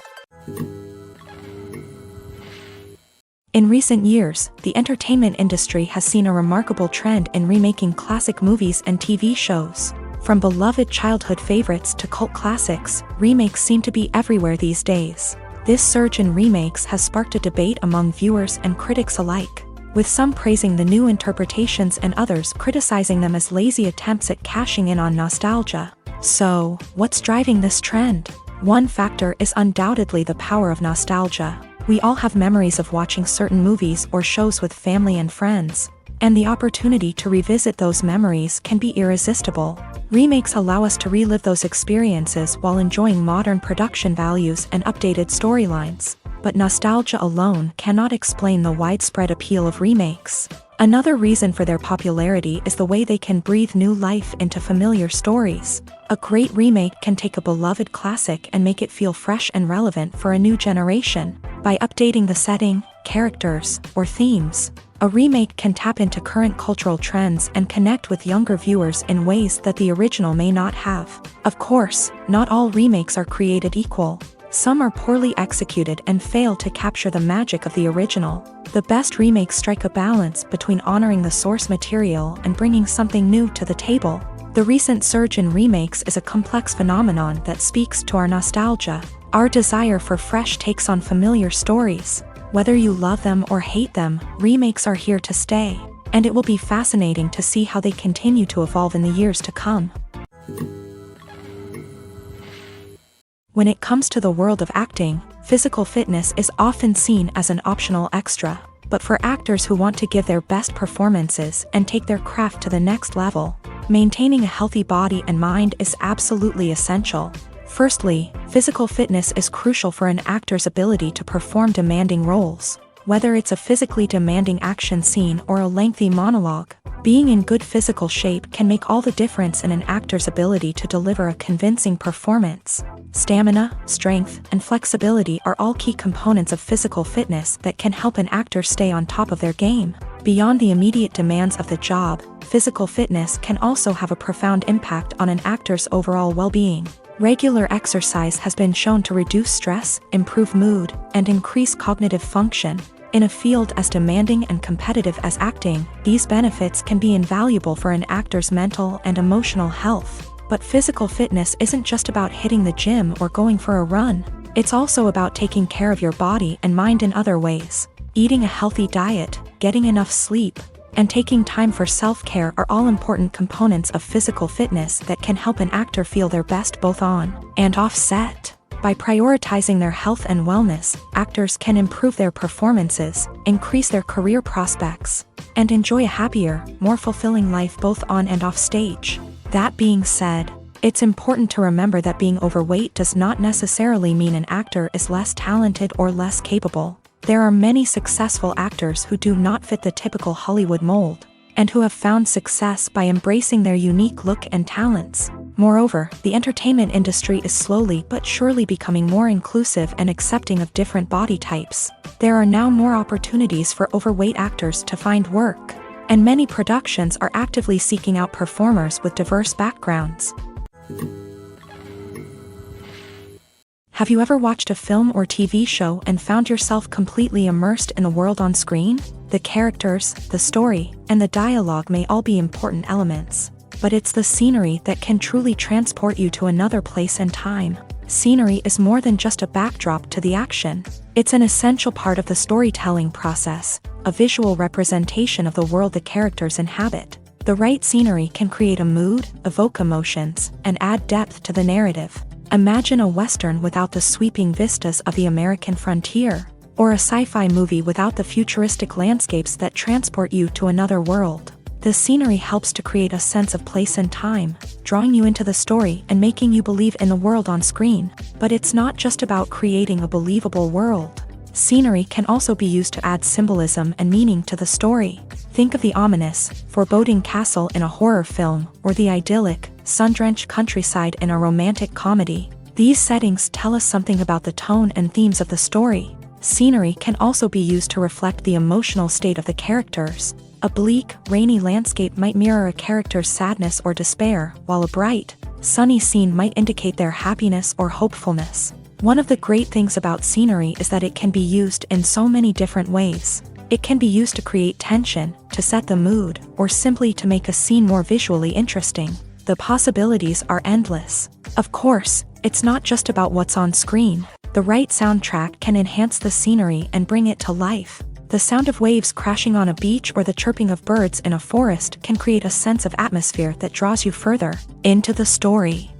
In recent years, the entertainment industry has seen a remarkable trend in remaking classic movies and TV shows. From beloved childhood favorites to cult classics, remakes seem to be everywhere these days. This surge in remakes has sparked a debate among viewers and critics alike, with some praising the new interpretations and others criticizing them as lazy attempts at cashing in on nostalgia. So, what's driving this trend? One factor is undoubtedly the power of nostalgia. We all have memories of watching certain movies or shows with family and friends, and the opportunity to revisit those memories can be irresistible. Remakes allow us to relive those experiences while enjoying modern production values and updated storylines. But nostalgia alone cannot explain the widespread appeal of remakes. Another reason for their popularity is the way they can breathe new life into familiar stories. A great remake can take a beloved classic and make it feel fresh and relevant for a new generation. By updating the setting, characters, or themes, a remake can tap into current cultural trends and connect with younger viewers in ways that the original may not have. Of course, not all remakes are created equal. Some are poorly executed and fail to capture the magic of the original. The best remakes strike a balance between honoring the source material and bringing something new to the table. The recent surge in remakes is a complex phenomenon that speaks to our nostalgia, our desire for fresh takes on familiar stories. Whether you love them or hate them, remakes are here to stay, and it will be fascinating to see how they continue to evolve in the years to come. When it comes to the world of acting, physical fitness is often seen as an optional extra. But for actors who want to give their best performances and take their craft to the next level, maintaining a healthy body and mind is absolutely essential. Firstly, physical fitness is crucial for an actor's ability to perform demanding roles. Whether it's a physically demanding action scene or a lengthy monologue, being in good physical shape can make all the difference in an actor's ability to deliver a convincing performance. Stamina, strength, and flexibility are all key components of physical fitness that can help an actor stay on top of their game. Beyond the immediate demands of the job, physical fitness can also have a profound impact on an actor's overall well-being. Regular exercise has been shown to reduce stress, improve mood, and increase cognitive function. In a field as demanding and competitive as acting, these benefits can be invaluable for an actor's mental and emotional health. But physical fitness isn't just about hitting the gym or going for a run. It's also about taking care of your body and mind in other ways. Eating a healthy diet, getting enough sleep, and taking time for self-care are all important components of physical fitness that can help an actor feel their best both on and off set. By prioritizing their health and wellness, actors can improve their performances, increase their career prospects, and enjoy a happier, more fulfilling life both on and off stage. That being said, it's important to remember that being overweight does not necessarily mean an actor is less talented or less capable. There are many successful actors who do not fit the typical Hollywood mold, and who have found success by embracing their unique look and talents. Moreover, the entertainment industry is slowly but surely becoming more inclusive and accepting of different body types. There are now more opportunities for overweight actors to find work, and many productions are actively seeking out performers with diverse backgrounds. Have you ever watched a film or TV show and found yourself completely immersed in the world on screen? The characters, the story, and the dialogue may all be important elements, but it's the scenery that can truly transport you to another place and time. Scenery is more than just a backdrop to the action. It's an essential part of the storytelling process, a visual representation of the world the characters inhabit. The right scenery can create a mood, evoke emotions, and add depth to the narrative. Imagine a Western without the sweeping vistas of the American frontier, or a sci-fi movie without the futuristic landscapes that transport you to another world. The scenery helps to create a sense of place and time, drawing you into the story and making you believe in the world on screen. But it's not just about creating a believable world. Scenery can also be used to add symbolism and meaning to the story. Think of the ominous, foreboding castle in a horror film, or the idyllic, sun-drenched countryside in a romantic comedy. These settings tell us something about the tone and themes of the story. Scenery can also be used to reflect the emotional state of the characters. A bleak, rainy landscape might mirror a character's sadness or despair, while a bright, sunny scene might indicate their happiness or hopefulness. One of the great things about scenery is that it can be used in so many different ways. It can be used to create tension, to set the mood, or simply to make a scene more visually interesting. The possibilities are endless. Of course, it's not just about what's on screen. The right soundtrack can enhance the scenery and bring it to life. The sound of waves crashing on a beach or the chirping of birds in a forest can create a sense of atmosphere that draws you further into the story.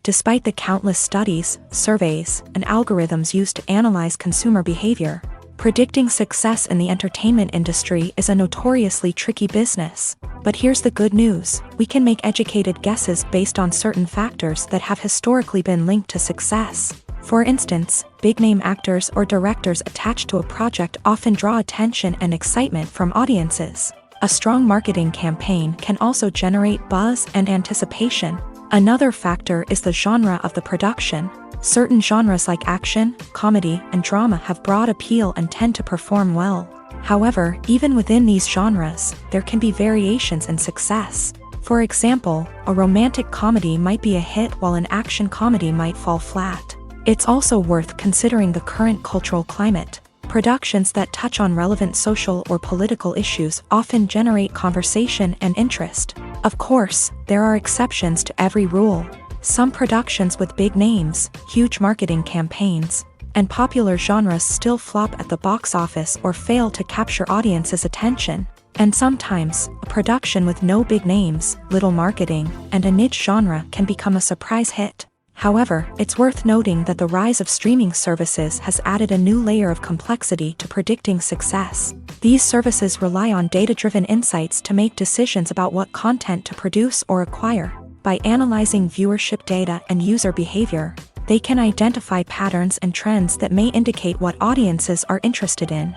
Despite the countless studies, surveys, and algorithms used to analyze consumer behavior, predicting success in the entertainment industry is a notoriously tricky business. But here's the good news: we can make educated guesses based on certain factors that have historically been linked to success. For instance, big-name actors or directors attached to a project often draw attention and excitement from audiences. A strong marketing campaign can also generate buzz and anticipation. Another factor is the genre of the production. Certain genres like action, comedy, and drama have broad appeal and tend to perform well. However, even within these genres, there can be variations in success. For example, a romantic comedy might be a hit while an action comedy might fall flat. It's also worth considering the current cultural climate. Productions that touch on relevant social or political issues often generate conversation and interest. Of course, there are exceptions to every rule. Some productions with big names, huge marketing campaigns, and popular genres still flop at the box office or fail to capture audiences' attention. And sometimes, a production with no big names, little marketing, and a niche genre can become a surprise hit. However, it's worth noting that the rise of streaming services has added a new layer of complexity to predicting success. These services rely on data-driven insights to make decisions about what content to produce or acquire. By analyzing viewership data and user behavior, they can identify patterns and trends that may indicate what audiences are interested in.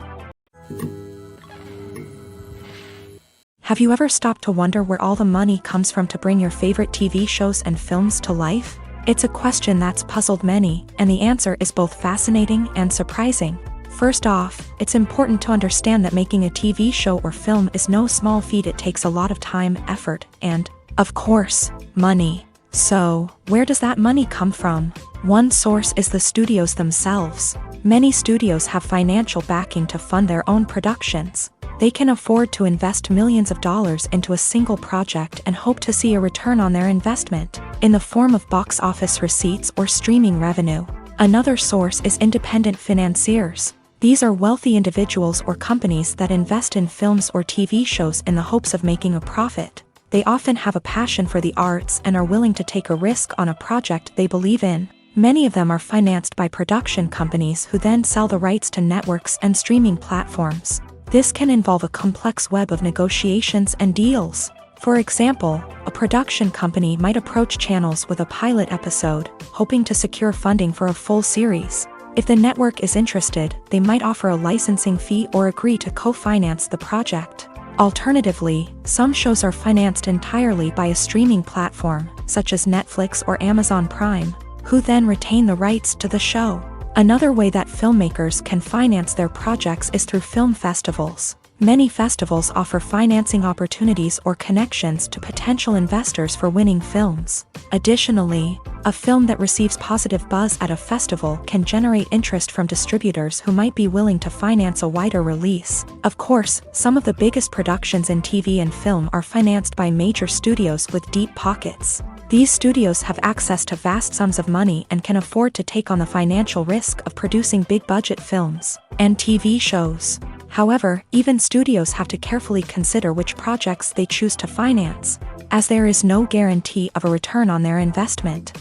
Have you ever stopped to wonder where all the money comes from to bring your favorite TV shows and films to life? It's a question that's puzzled many, and the answer is both fascinating and surprising. First off, it's important to understand that making a TV show or film is no small feat. It takes a lot of time, effort, and, of course, money. So, where does that money come from? One source is the studios themselves. Many studios have financial backing to fund their own productions. They can afford to invest millions of dollars into a single project and hope to see a return on their investment, in the form of box office receipts or streaming revenue. Another source is independent financiers. These are wealthy individuals or companies that invest in films or TV shows in the hopes of making a profit. They often have a passion for the arts and are willing to take a risk on a project they believe in. Many of them are financed by production companies who then sell the rights to networks and streaming platforms. This can involve a complex web of negotiations and deals. For example, a production company might approach channels with a pilot episode, hoping to secure funding for a full series. If the network is interested, they might offer a licensing fee or agree to co-finance the project. Alternatively, some shows are financed entirely by a streaming platform, such as Netflix or Amazon Prime, who then retain the rights to the show. Another way that filmmakers can finance their projects is through film festivals. Many festivals offer financing opportunities or connections to potential investors for winning films. Additionally, a film that receives positive buzz at a festival can generate interest from distributors who might be willing to finance a wider release. Of course, some of the biggest productions in TV and film are financed by major studios with deep pockets. These studios have access to vast sums of money and can afford to take on the financial risk of producing big-budget films and TV shows. However, even studios have to carefully consider which projects they choose to finance, as there is no guarantee of a return on their investment.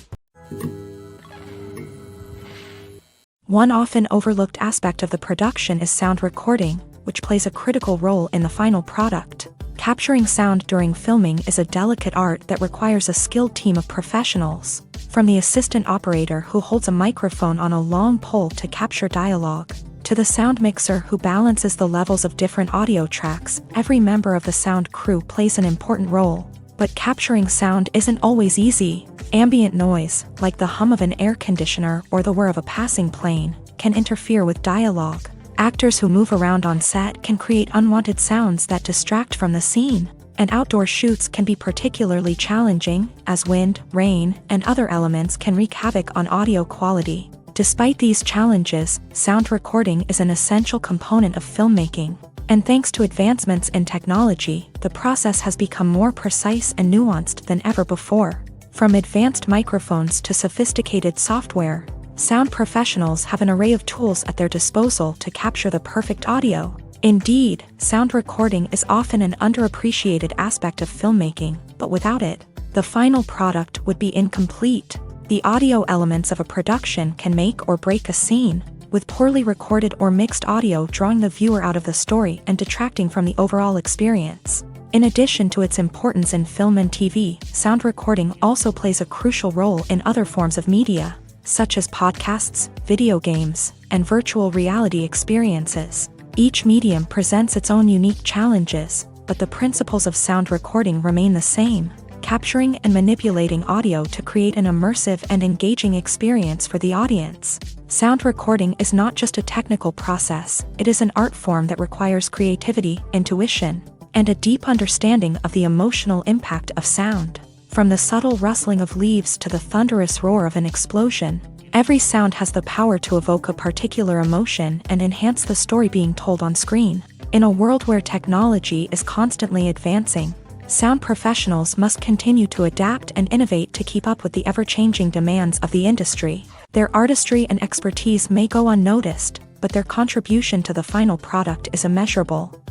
One often overlooked aspect of the production is sound recording, which plays a critical role in the final product. Capturing sound during filming is a delicate art that requires a skilled team of professionals, from the assistant operator who holds a microphone on a long pole to capture dialogue, to the sound mixer who balances the levels of different audio tracks. Every member of the sound crew plays an important role. But capturing sound isn't always easy. Ambient noise, like the hum of an air conditioner or the whir of a passing plane, can interfere with dialogue. Actors who move around on set can create unwanted sounds that distract from the scene, and outdoor shoots can be particularly challenging, as wind, rain, and other elements can wreak havoc on audio quality. Despite these challenges, sound recording is an essential component of filmmaking, and thanks to advancements in technology, the process has become more precise and nuanced than ever before. From advanced microphones to sophisticated software, sound professionals have an array of tools at their disposal to capture the perfect audio. Indeed, sound recording is often an underappreciated aspect of filmmaking, but without it, the final product would be incomplete. The audio elements of a production can make or break a scene, with poorly recorded or mixed audio drawing the viewer out of the story and detracting from the overall experience. In addition to its importance in film and TV, sound recording also plays a crucial role in other forms of media, such as podcasts, video games, and virtual reality experiences. Each medium presents its own unique challenges, but the principles of sound recording remain the same, capturing and manipulating audio to create an immersive and engaging experience for the audience. Sound recording is not just a technical process, it is an art form that requires creativity, intuition, and a deep understanding of the emotional impact of sound. From the subtle rustling of leaves to the thunderous roar of an explosion, every sound has the power to evoke a particular emotion and enhance the story being told on screen. In a world where technology is constantly advancing, sound professionals must continue to adapt and innovate to keep up with the ever-changing demands of the industry. Their artistry and expertise may go unnoticed, but their contribution to the final product is immeasurable.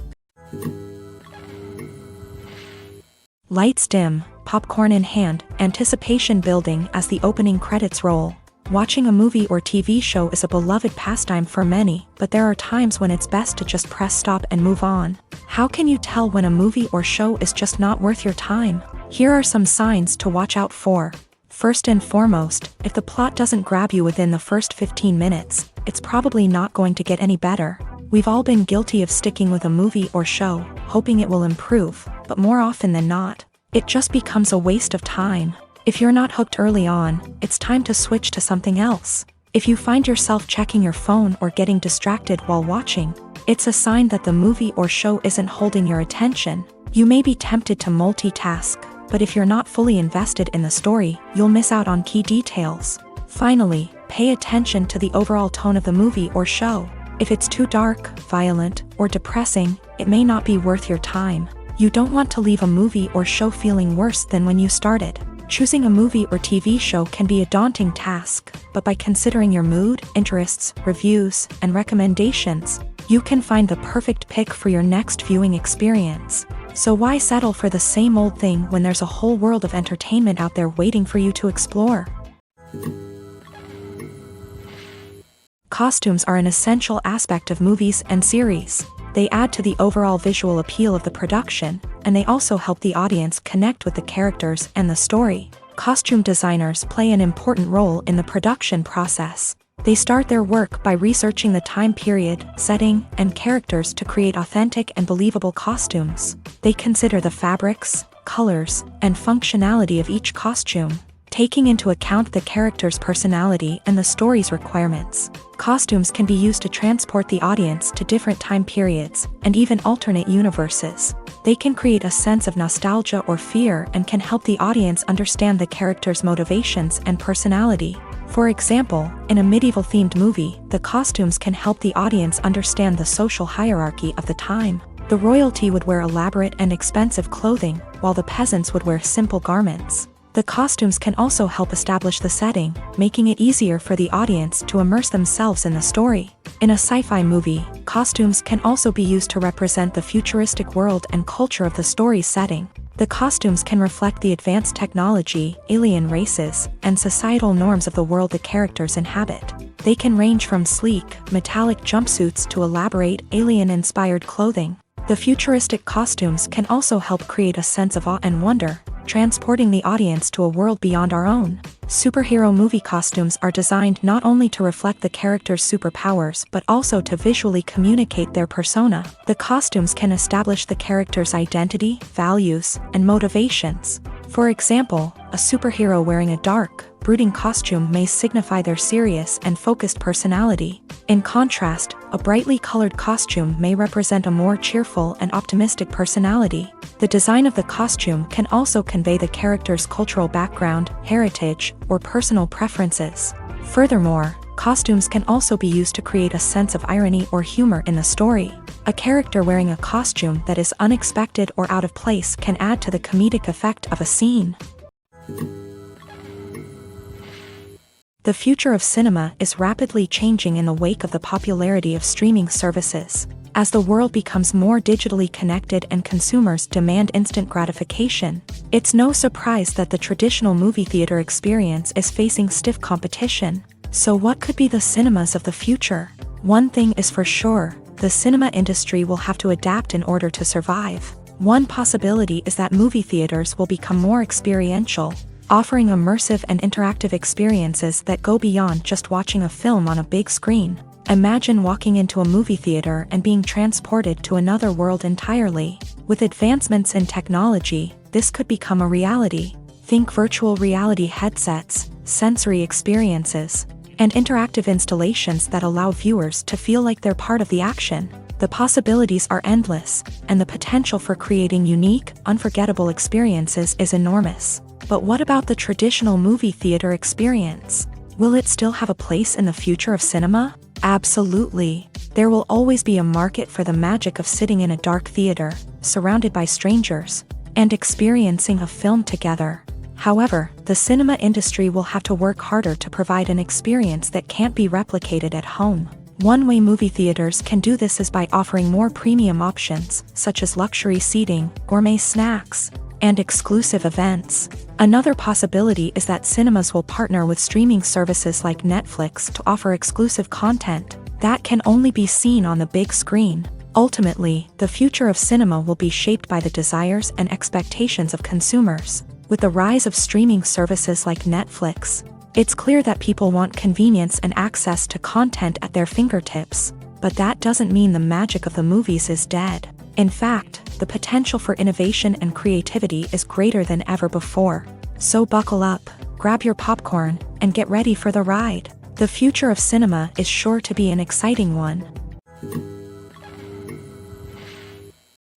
Lights dim, popcorn in hand, anticipation building as the opening credits roll. Watching a movie or TV show is a beloved pastime for many, but there are times when it's best to just press stop and move on. How can you tell when a movie or show is just not worth your time? Here are some signs to watch out for. First and foremost, if the plot doesn't grab you within the first 15 minutes, it's probably not going to get any better. We've all been guilty of sticking with a movie or show, hoping it will improve, but more often than not, it just becomes a waste of time. If you're not hooked early on, it's time to switch to something else. If you find yourself checking your phone or getting distracted while watching, it's a sign that the movie or show isn't holding your attention. You may be tempted to multitask, but if you're not fully invested in the story, you'll miss out on key details. Finally, pay attention to the overall tone of the movie or show. If it's too dark, violent, or depressing, it may not be worth your time. You don't want to leave a movie or show feeling worse than when you started. Choosing a movie or TV show can be a daunting task, but by considering your mood, interests, reviews, and recommendations, you can find the perfect pick for your next viewing experience. So why settle for the same old thing when there's a whole world of entertainment out there waiting for you to explore? Costumes are an essential aspect of movies and series. They add to the overall visual appeal of the production, and they also help the audience connect with the characters and the story. Costume designers play an important role in the production process. They start their work by researching the time period, setting, and characters to create authentic and believable costumes. They consider the fabrics, colors, and functionality of each costume, taking into account the character's personality and the story's requirements. Costumes can be used to transport the audience to different time periods and even alternate universes. They can create a sense of nostalgia or fear and can help the audience understand the character's motivations and personality. For example, in a medieval-themed movie, the costumes can help the audience understand the social hierarchy of the time. The royalty would wear elaborate and expensive clothing, while the peasants would wear simple garments. The costumes can also help establish the setting, making it easier for the audience to immerse themselves in the story. In a sci-fi movie, costumes can also be used to represent the futuristic world and culture of the story's setting. The costumes can reflect the advanced technology, alien races, and societal norms of the world the characters inhabit. They can range from sleek, metallic jumpsuits to elaborate, alien-inspired clothing. The futuristic costumes can also help create a sense of awe and wonder, transporting the audience to a world beyond our own. Superhero movie costumes are designed not only to reflect the character's superpowers but also to visually communicate their persona. The costumes can establish the character's identity, values, and motivations. For example, a superhero wearing a dark, brooding costume may signify their serious and focused personality. In contrast, a brightly colored costume may represent a more cheerful and optimistic personality. The design of the costume can also convey the character's cultural background, heritage, or personal preferences. Furthermore, costumes can also be used to create a sense of irony or humor in the story. A character wearing a costume that is unexpected or out of place can add to the comedic effect of a scene. The future of cinema is rapidly changing in the wake of the popularity of streaming services. As the world becomes more digitally connected and consumers demand instant gratification, it's no surprise that the traditional movie theater experience is facing stiff competition. So what could be the cinemas of the future? One thing is for sure, the cinema industry will have to adapt in order to survive. One possibility is that movie theaters will become more experiential, offering immersive and interactive experiences that go beyond just watching a film on a big screen. Imagine walking into a movie theater and being transported to another world entirely. With advancements in technology, this could become a reality. Think virtual reality headsets, sensory experiences, and interactive installations that allow viewers to feel like they're part of the action. The possibilities are endless, and the potential for creating unique, unforgettable experiences is enormous. But what about the traditional movie theater experience? Will it still have a place in the future of cinema? Absolutely. There will always be a market for the magic of sitting in a dark theater, surrounded by strangers, and experiencing a film together. However, the cinema industry will have to work harder to provide an experience that can't be replicated at home. One way movie theaters can do this is by offering more premium options, such as luxury seating, gourmet snacks, and exclusive events. Another possibility is that cinemas will partner with streaming services like Netflix to offer exclusive content that can only be seen on the big screen. Ultimately, the future of cinema will be shaped by the desires and expectations of consumers. With the rise of streaming services like Netflix, it's clear that people want convenience and access to content at their fingertips. But that doesn't mean the magic of the movies is dead. In fact, the potential for innovation and creativity is greater than ever before. So buckle up, grab your popcorn, and get ready for the ride. The future of cinema is sure to be an exciting one.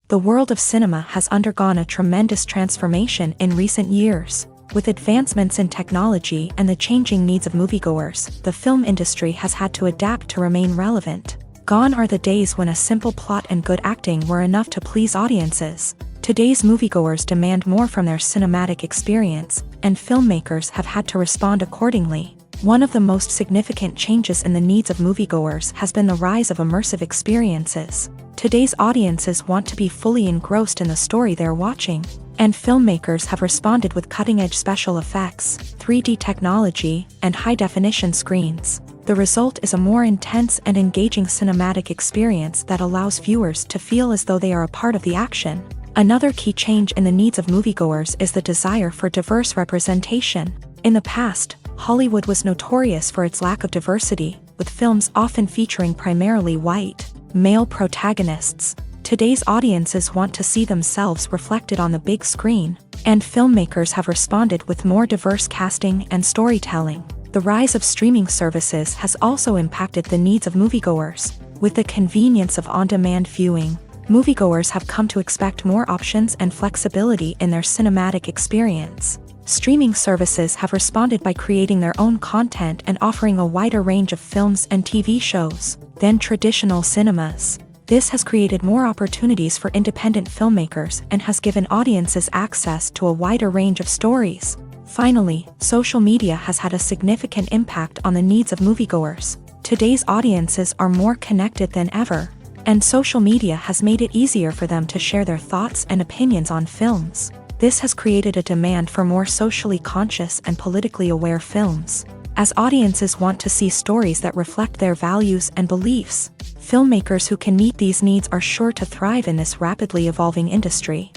The world of cinema has undergone a tremendous transformation in recent years. With advancements in technology and the changing needs of moviegoers, the film industry has had to adapt to remain relevant. Gone are the days when a simple plot and good acting were enough to please audiences. Today's moviegoers demand more from their cinematic experience, and filmmakers have had to respond accordingly. One of the most significant changes in the needs of moviegoers has been the rise of immersive experiences. Today's audiences want to be fully engrossed in the story they're watching, and filmmakers have responded with cutting-edge special effects, 3D technology, and high-definition screens. The result is a more intense and engaging cinematic experience that allows viewers to feel as though they are a part of the action. Another key change in the needs of moviegoers is the desire for diverse representation. In the past, Hollywood was notorious for its lack of diversity, with films often featuring primarily white, male protagonists. Today's audiences want to see themselves reflected on the big screen, and filmmakers have responded with more diverse casting and storytelling. The rise of streaming services has also impacted the needs of moviegoers. With the convenience of on-demand viewing, moviegoers have come to expect more options and flexibility in their cinematic experience. Streaming services have responded by creating their own content and offering a wider range of films and TV shows than traditional cinemas. This has created more opportunities for independent filmmakers and has given audiences access to a wider range of stories. Finally, social media has had a significant impact on the needs of moviegoers. Today's audiences are more connected than ever, and social media has made it easier for them to share their thoughts and opinions on films. This has created a demand for more socially conscious and politically aware films. As audiences want to see stories that reflect their values and beliefs, filmmakers who can meet these needs are sure to thrive in this rapidly evolving industry.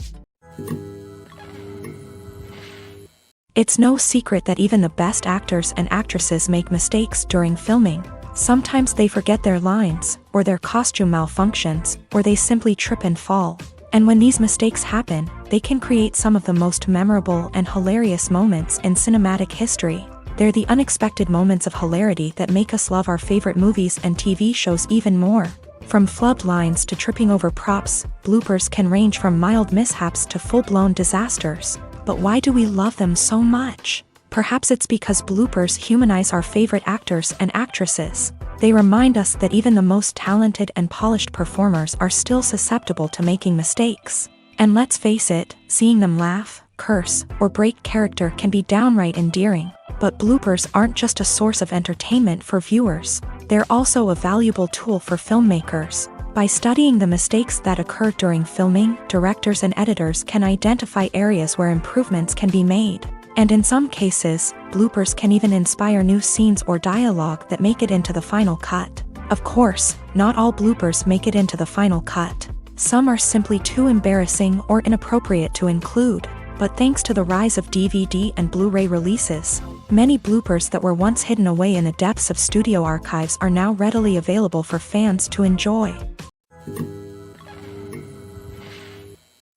It's no secret that even the best actors and actresses make mistakes during filming. Sometimes they forget their lines, or their costume malfunctions, or they simply trip and fall. And when these mistakes happen, they can create some of the most memorable and hilarious moments in cinematic history. They're the unexpected moments of hilarity that make us love our favorite movies and TV shows even more. From flubbed lines to tripping over props, bloopers can range from mild mishaps to full-blown disasters. But why do we love them so much? Perhaps it's because bloopers humanize our favorite actors and actresses. They remind us that even the most talented and polished performers are still susceptible to making mistakes. And let's face it, seeing them laugh, curse, or break character can be downright endearing. But bloopers aren't just a source of entertainment for viewers. They're also a valuable tool for filmmakers. By studying the mistakes that occur during filming, directors and editors can identify areas where improvements can be made. And in some cases, bloopers can even inspire new scenes or dialogue that make it into the final cut. Of course, not all bloopers make it into the final cut. Some are simply too embarrassing or inappropriate to include. But thanks to the rise of DVD and Blu-ray releases, many bloopers that were once hidden away in the depths of studio archives are now readily available for fans to enjoy.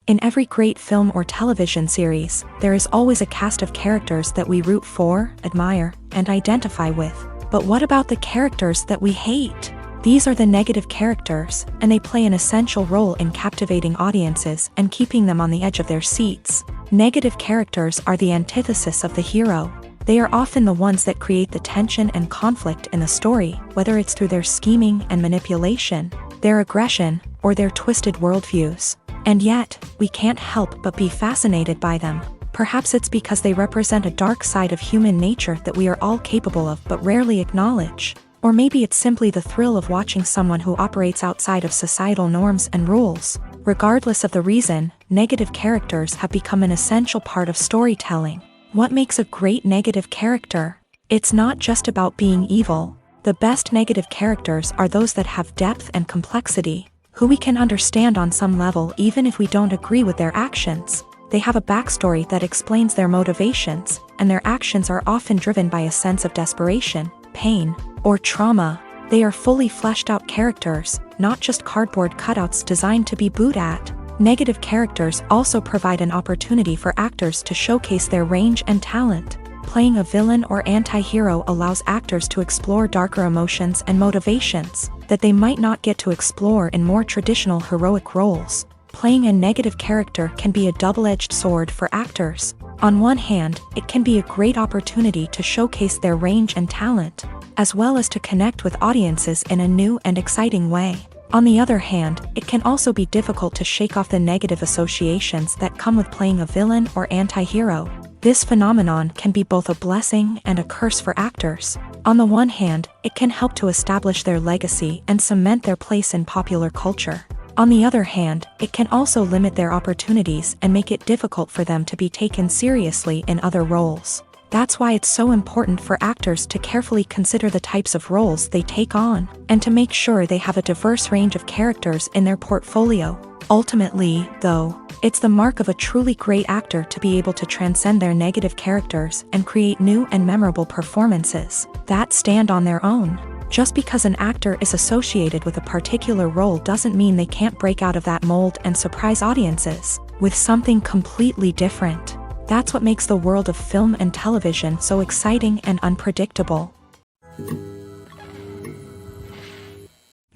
In every great film or television series, there is always a cast of characters that we root for, admire, and identify with. But what about the characters that we hate? These are the negative characters, and they play an essential role in captivating audiences and keeping them on the edge of their seats. Negative characters are the antithesis of the hero. They are often the ones that create the tension and conflict in the story, whether it's through their scheming and manipulation, their aggression, or their twisted worldviews. And yet, we can't help but be fascinated by them. Perhaps it's because they represent a dark side of human nature that we are all capable of but rarely acknowledge. Or maybe it's simply the thrill of watching someone who operates outside of societal norms and rules. Regardless of the reason, negative characters have become an essential part of storytelling. What makes a great negative character? It's not just about being evil. The best negative characters are those that have depth and complexity, who we can understand on some level even if we don't agree with their actions. They have a backstory that explains their motivations, and their actions are often driven by a sense of desperation, pain, or trauma. They are fully fleshed out characters, not just cardboard cutouts designed to be booed at. Negative characters also provide an opportunity for actors to showcase their range and talent. Playing a villain or anti-hero allows actors to explore darker emotions and motivations that they might not get to explore in more traditional heroic roles. Playing a negative character can be a double-edged sword for actors. On one hand, it can be a great opportunity to showcase their range and talent, as well as to connect with audiences in a new and exciting way. On the other hand, it can also be difficult to shake off the negative associations that come with playing a villain or anti-hero. This phenomenon can be both a blessing and a curse for actors. On the one hand, it can help to establish their legacy and cement their place in popular culture. On the other hand, it can also limit their opportunities and make it difficult for them to be taken seriously in other roles. That's why it's so important for actors to carefully consider the types of roles they take on, and to make sure they have a diverse range of characters in their portfolio. Ultimately, though, it's the mark of a truly great actor to be able to transcend their negative characters and create new and memorable performances that stand on their own. Just because an actor is associated with a particular role doesn't mean they can't break out of that mold and surprise audiences with something completely different. That's what makes the world of film and television so exciting and unpredictable.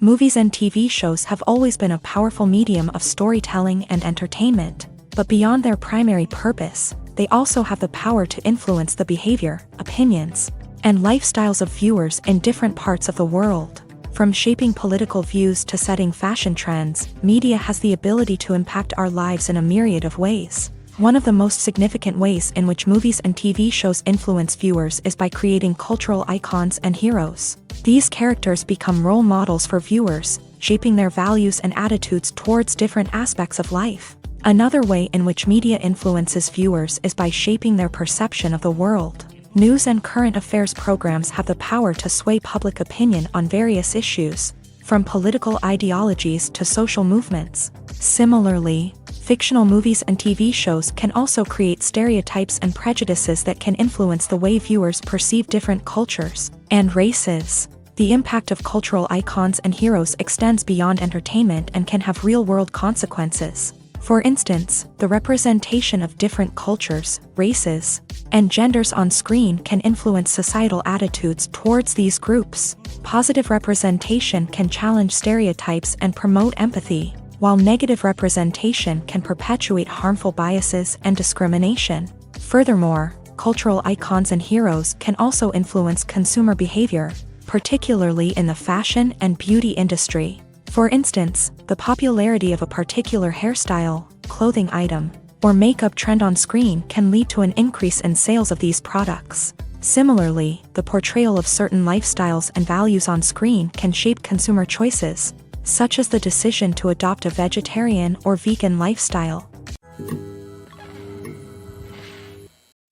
Movies and TV shows have always been a powerful medium of storytelling and entertainment, but beyond their primary purpose, they also have the power to influence the behavior, opinions, and lifestyles of viewers in different parts of the world. From shaping political views to setting fashion trends, media has the ability to impact our lives in a myriad of ways. One of the most significant ways in which movies and TV shows influence viewers is by creating cultural icons and heroes. These characters become role models for viewers, shaping their values and attitudes towards different aspects of life. Another way in which media influences viewers is by shaping their perception of the world. News and current affairs programs have the power to sway public opinion on various issues, from political ideologies to social movements. Similarly, fictional movies and TV shows can also create stereotypes and prejudices that can influence the way viewers perceive different cultures and races. The impact of cultural icons and heroes extends beyond entertainment and can have real-world consequences. For instance, the representation of different cultures, races, and genders on screen can influence societal attitudes towards these groups. Positive representation can challenge stereotypes and promote empathy, while negative representation can perpetuate harmful biases and discrimination. Furthermore, cultural icons and heroes can also influence consumer behavior, particularly in the fashion and beauty industry. For instance, the popularity of a particular hairstyle, clothing item, or makeup trend on screen can lead to an increase in sales of these products. Similarly, the portrayal of certain lifestyles and values on screen can shape consumer choices, such as the decision to adopt a vegetarian or vegan lifestyle.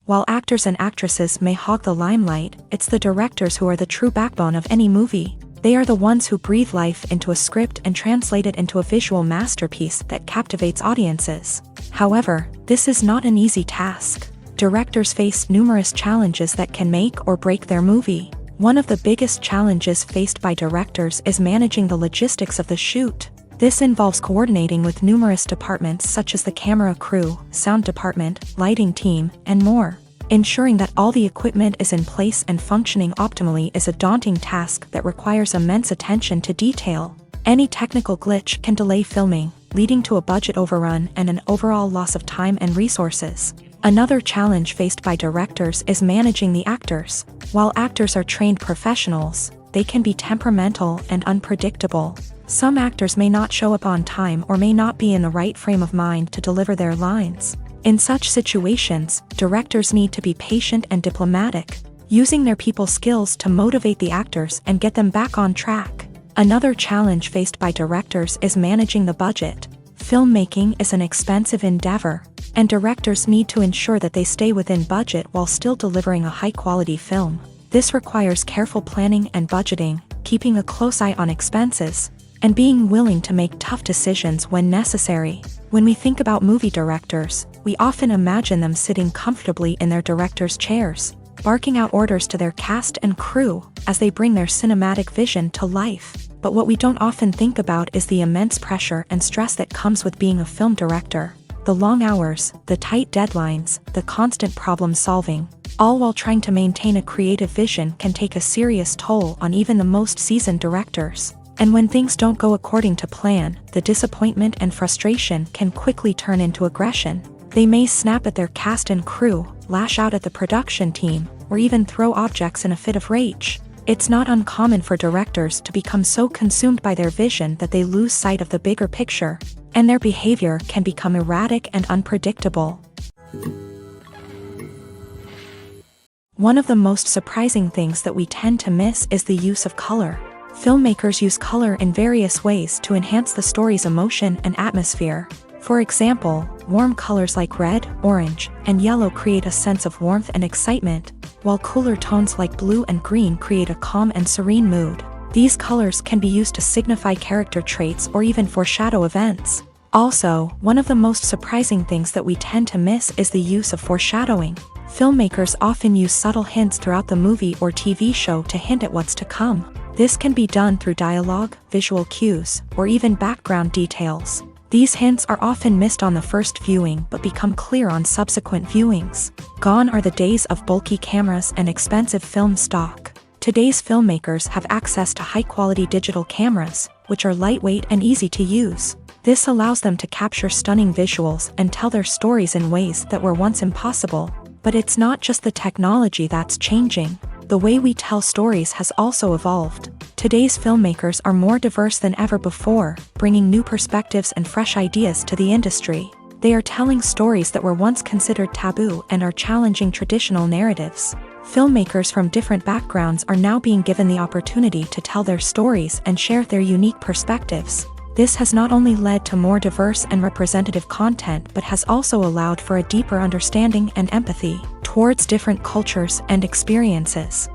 While actors and actresses may hog the limelight, it's the directors who are the true backbone of any movie. They are the ones who breathe life into a script and translate it into a visual masterpiece that captivates audiences. However, this is not an easy task. Directors face numerous challenges that can make or break their movie. One of the biggest challenges faced by directors is managing the logistics of the shoot. This involves coordinating with numerous departments such as the camera crew, sound department, lighting team, and more. Ensuring that all the equipment is in place and functioning optimally is a daunting task that requires immense attention to detail. Any technical glitch can delay filming, leading to a budget overrun and an overall loss of time and resources. Another challenge faced by directors is managing the actors. While actors are trained professionals, they can be temperamental and unpredictable. Some actors may not show up on time or may not be in the right frame of mind to deliver their lines. In such situations, directors need to be patient and diplomatic, using their people skills to motivate the actors and get them back on track. Another challenge faced by directors is managing the budget. Filmmaking is an expensive endeavor, and directors need to ensure that they stay within budget while still delivering a high-quality film. This requires careful planning and budgeting, keeping a close eye on expenses, and being willing to make tough decisions when necessary. When we think about movie directors, we often imagine them sitting comfortably in their director's chairs, barking out orders to their cast and crew as they bring their cinematic vision to life. But what we don't often think about is the immense pressure and stress that comes with being a film director. The long hours, the tight deadlines, the constant problem solving, all while trying to maintain a creative vision can take a serious toll on even the most seasoned directors. And when things don't go according to plan, the disappointment and frustration can quickly turn into aggression. They may snap at their cast and crew, lash out at the production team, or even throw objects in a fit of rage. It's not uncommon for directors to become so consumed by their vision that they lose sight of the bigger picture, and their behavior can become erratic and unpredictable. One of the most surprising things that we tend to miss is the use of color. Filmmakers use color in various ways to enhance the story's emotion and atmosphere. For example, warm colors like red, orange, and yellow create a sense of warmth and excitement, while cooler tones like blue and green create a calm and serene mood. These colors can be used to signify character traits or even foreshadow events. Also, one of the most surprising things that we tend to miss is the use of foreshadowing. Filmmakers often use subtle hints throughout the movie or TV show to hint at what's to come. This can be done through dialogue, visual cues, or even background details. These hints are often missed on the first viewing but become clear on subsequent viewings. Gone are the days of bulky cameras and expensive film stock. Today's filmmakers have access to high-quality digital cameras, which are lightweight and easy to use. This allows them to capture stunning visuals and tell their stories in ways that were once impossible. But it's not just the technology that's changing. The way we tell stories has also evolved. Today's filmmakers are more diverse than ever before, bringing new perspectives and fresh ideas to the industry. They are telling stories that were once considered taboo and are challenging traditional narratives. Filmmakers from different backgrounds are now being given the opportunity to tell their stories and share their unique perspectives. This has not only led to more diverse and representative content but has also allowed for a deeper understanding and empathy towards different cultures and experiences.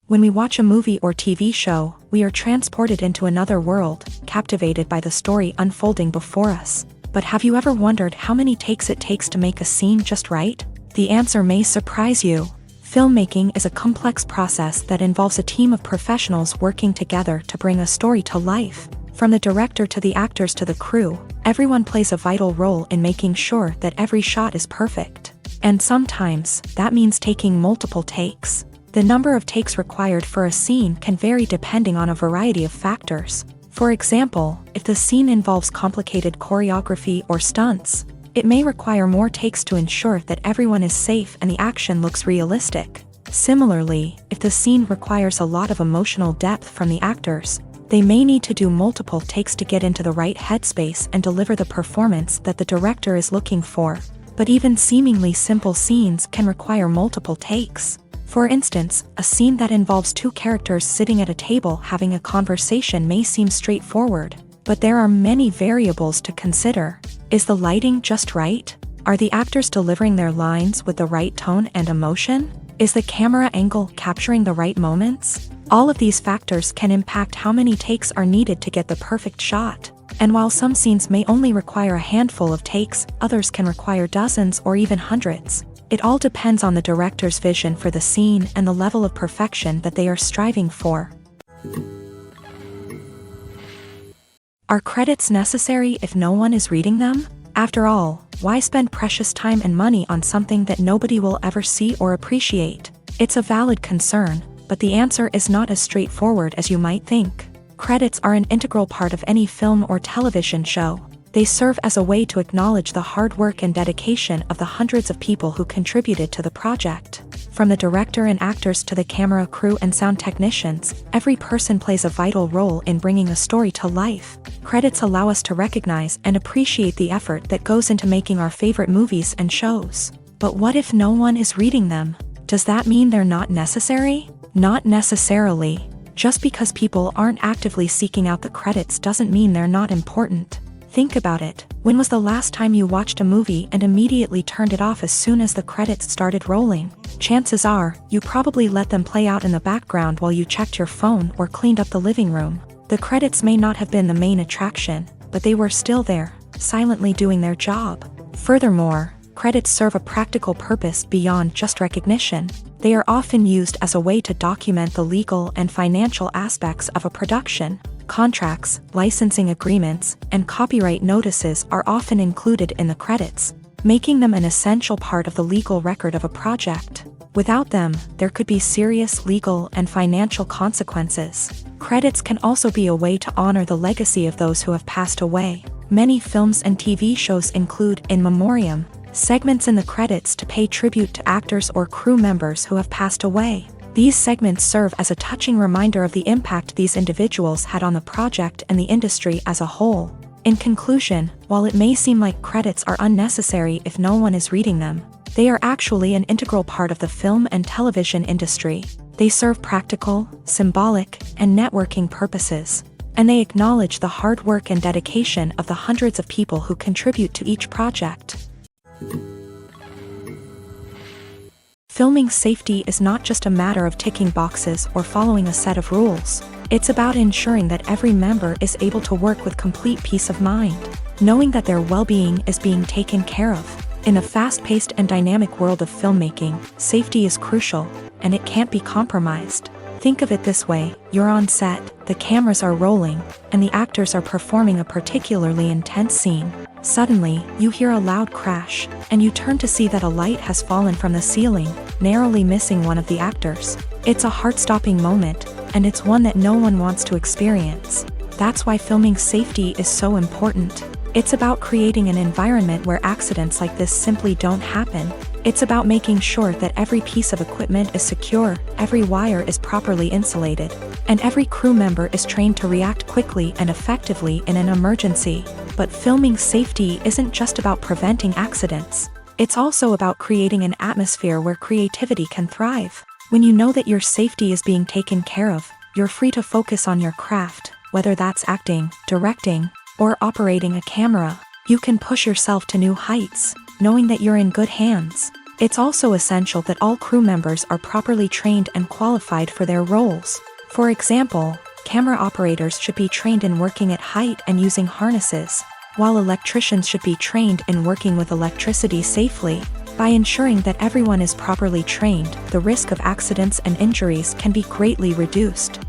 When we watch a movie or TV show, we are transported into another world, captivated by the story unfolding before us. But have you ever wondered how many takes it takes to make a scene just right? The answer may surprise you. Filmmaking is a complex process that involves a team of professionals working together to bring a story to life. From the director to the actors to the crew, everyone plays a vital role in making sure that every shot is perfect. And sometimes, that means taking multiple takes. The number of takes required for a scene can vary depending on a variety of factors. For example, if the scene involves complicated choreography or stunts, it may require more takes to ensure that everyone is safe and the action looks realistic. Similarly, if the scene requires a lot of emotional depth from the actors, they may need to do multiple takes to get into the right headspace and deliver the performance that the director is looking for. But even seemingly simple scenes can require multiple takes. For instance, a scene that involves two characters sitting at a table having a conversation may seem straightforward, but there are many variables to consider. Is the lighting just right? Are the actors delivering their lines with the right tone and emotion? Is the camera angle capturing the right moments? All of these factors can impact how many takes are needed to get the perfect shot. And while some scenes may only require a handful of takes, others can require dozens or even hundreds. It all depends on the director's vision for the scene and the level of perfection that they are striving for. Are credits necessary if no one is reading them? After all, why spend precious time and money on something that nobody will ever see or appreciate? It's a valid concern, but the answer is not as straightforward as you might think. Credits are an integral part of any film or television show. They serve as a way to acknowledge the hard work and dedication of the hundreds of people who contributed to the project. From the director and actors to the camera crew and sound technicians, every person plays a vital role in bringing a story to life. Credits allow us to recognize and appreciate the effort that goes into making our favorite movies and shows. But what if no one is reading them? Does that mean they're not necessary? Not necessarily. Just because people aren't actively seeking out the credits doesn't mean they're not important. Think about it. When was the last time you watched a movie and immediately turned it off as soon as the credits started rolling? Chances are, you probably let them play out in the background while you checked your phone or cleaned up the living room. The credits may not have been the main attraction, but they were still there, silently doing their job. Furthermore, credits serve a practical purpose beyond just recognition. They are often used as a way to document the legal and financial aspects of a production. Contracts, licensing agreements, and copyright notices are often included in the credits, making them an essential part of the legal record of a project. Without them, there could be serious legal and financial consequences. Credits can also be a way to honor the legacy of those who have passed away. Many films and TV shows include in memoriam segments in the credits to pay tribute to actors or crew members who have passed away. These segments serve as a touching reminder of the impact these individuals had on the project and the industry as a whole. In conclusion, while it may seem like credits are unnecessary if no one is reading them, they are actually an integral part of the film and television industry. They serve practical, symbolic, and networking purposes, and they acknowledge the hard work and dedication of the hundreds of people who contribute to each project. Filming safety is not just a matter of ticking boxes or following a set of rules. It's about ensuring that every member is able to work with complete peace of mind, knowing that their well-being is being taken care of. In a fast-paced and dynamic world of filmmaking, safety is crucial, and it can't be compromised. Think of it this way: you're on set, the cameras are rolling, and the actors are performing a particularly intense scene. Suddenly, you hear a loud crash, and you turn to see that a light has fallen from the ceiling, narrowly missing one of the actors. It's a heart-stopping moment, and it's one that no one wants to experience. That's why filming safety is so important. It's about creating an environment where accidents like this simply don't happen. It's about making sure that every piece of equipment is secure, every wire is properly insulated, and every crew member is trained to react quickly and effectively in an emergency. But filming safety isn't just about preventing accidents. It's also about creating an atmosphere where creativity can thrive. When you know that your safety is being taken care of, you're free to focus on your craft, whether that's acting, directing, or operating a camera. You can push yourself to new heights, knowing that you're in good hands. It's also essential that all crew members are properly trained and qualified for their roles. For example, camera operators should be trained in working at height and using harnesses, while electricians should be trained in working with electricity safely. By ensuring that everyone is properly trained, the risk of accidents and injuries can be greatly reduced.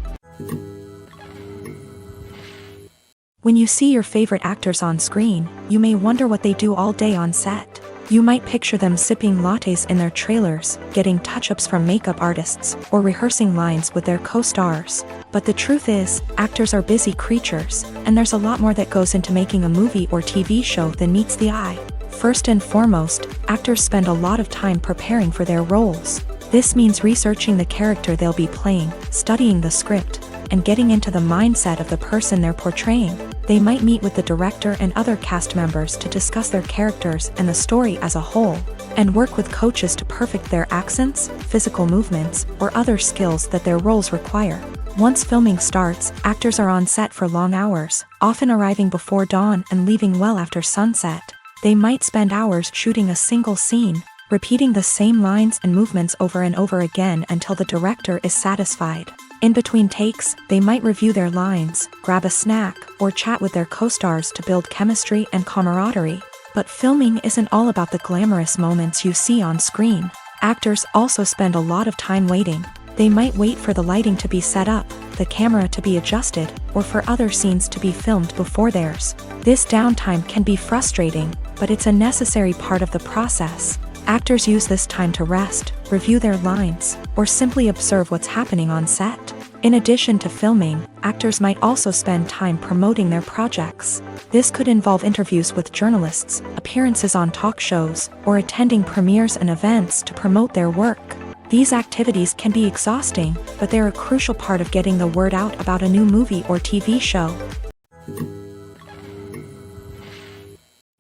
When you see your favorite actors on screen, you may wonder what they do all day on set. You might picture them sipping lattes in their trailers, getting touch-ups from makeup artists, or rehearsing lines with their co-stars. But the truth is, actors are busy creatures, and there's a lot more that goes into making a movie or TV show than meets the eye. First and foremost, actors spend a lot of time preparing for their roles. This means researching the character they'll be playing, studying the script, and getting into the mindset of the person they're portraying. They might meet with the director and other cast members to discuss their characters and the story as a whole. and work with coaches to perfect their accents, physical movements, or other skills that their roles require. Once filming starts, actors are on set for long hours, often arriving before dawn and leaving well after sunset. They might spend hours shooting a single scene, repeating the same lines and movements over and over again until the director is satisfied. In between takes, they might review their lines, grab a snack, or chat with their co-stars to build chemistry and camaraderie. But filming isn't all about the glamorous moments you see on screen. Actors also spend a lot of time waiting. They might wait for the lighting to be set up, the camera to be adjusted, or for other scenes to be filmed before theirs. This downtime can be frustrating, but it's a necessary part of the process. Actors use this time to rest, review their lines, or simply observe what's happening on set. In addition to filming, actors might also spend time promoting their projects. This could involve interviews with journalists, appearances on talk shows, or attending premieres and events to promote their work. These activities can be exhausting, but they're a crucial part of getting the word out about a new movie or TV show.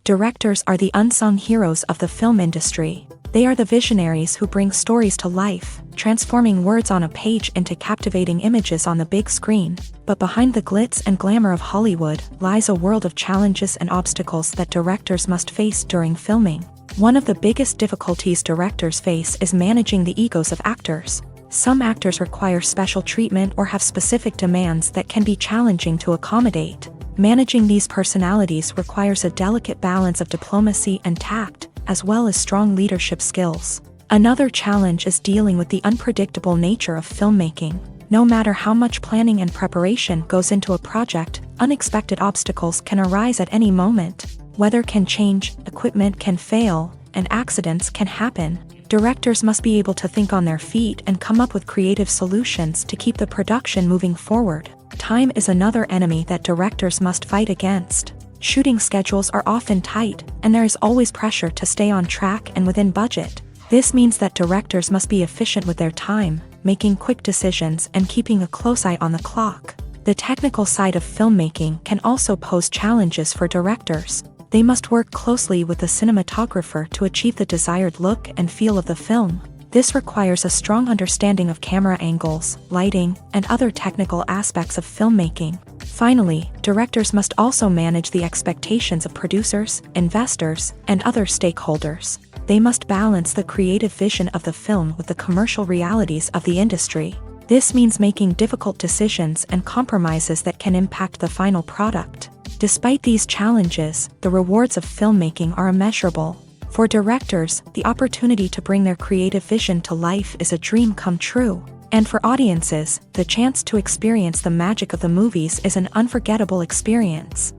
Directors are the unsung heroes of the film industry. They are the visionaries who bring stories to life, transforming words on a page into captivating images on the big screen. But behind the glitz and glamour of Hollywood lies a world of challenges and obstacles that directors must face during filming. One of the biggest difficulties directors face is managing the egos of actors. Some actors require special treatment or have specific demands that can be challenging to accommodate. Managing these personalities requires a delicate balance of diplomacy and tact, as well as strong leadership skills. Another challenge is dealing with the unpredictable nature of filmmaking. No matter how much planning and preparation goes into a project, unexpected obstacles can arise at any moment. Weather can change, equipment can fail, and accidents can happen. Directors must be able to think on their feet and come up with creative solutions to keep the production moving forward. Time is another enemy that directors must fight against. Shooting schedules are often tight, and there is always pressure to stay on track and within budget. This means that directors must be efficient with their time, making quick decisions and keeping a close eye on the clock. The technical side of filmmaking can also pose challenges for directors. They must work closely with the cinematographer to achieve the desired look and feel of the film. This requires a strong understanding of camera angles, lighting, and other technical aspects of filmmaking. Finally, directors must also manage the expectations of producers, investors, and other stakeholders. They must balance the creative vision of the film with the commercial realities of the industry. This means making difficult decisions and compromises that can impact the final product. Despite these challenges, the rewards of filmmaking are immeasurable. For directors, the opportunity to bring their creative vision to life is a dream come true. And for audiences, the chance to experience the magic of the movies is an unforgettable experience.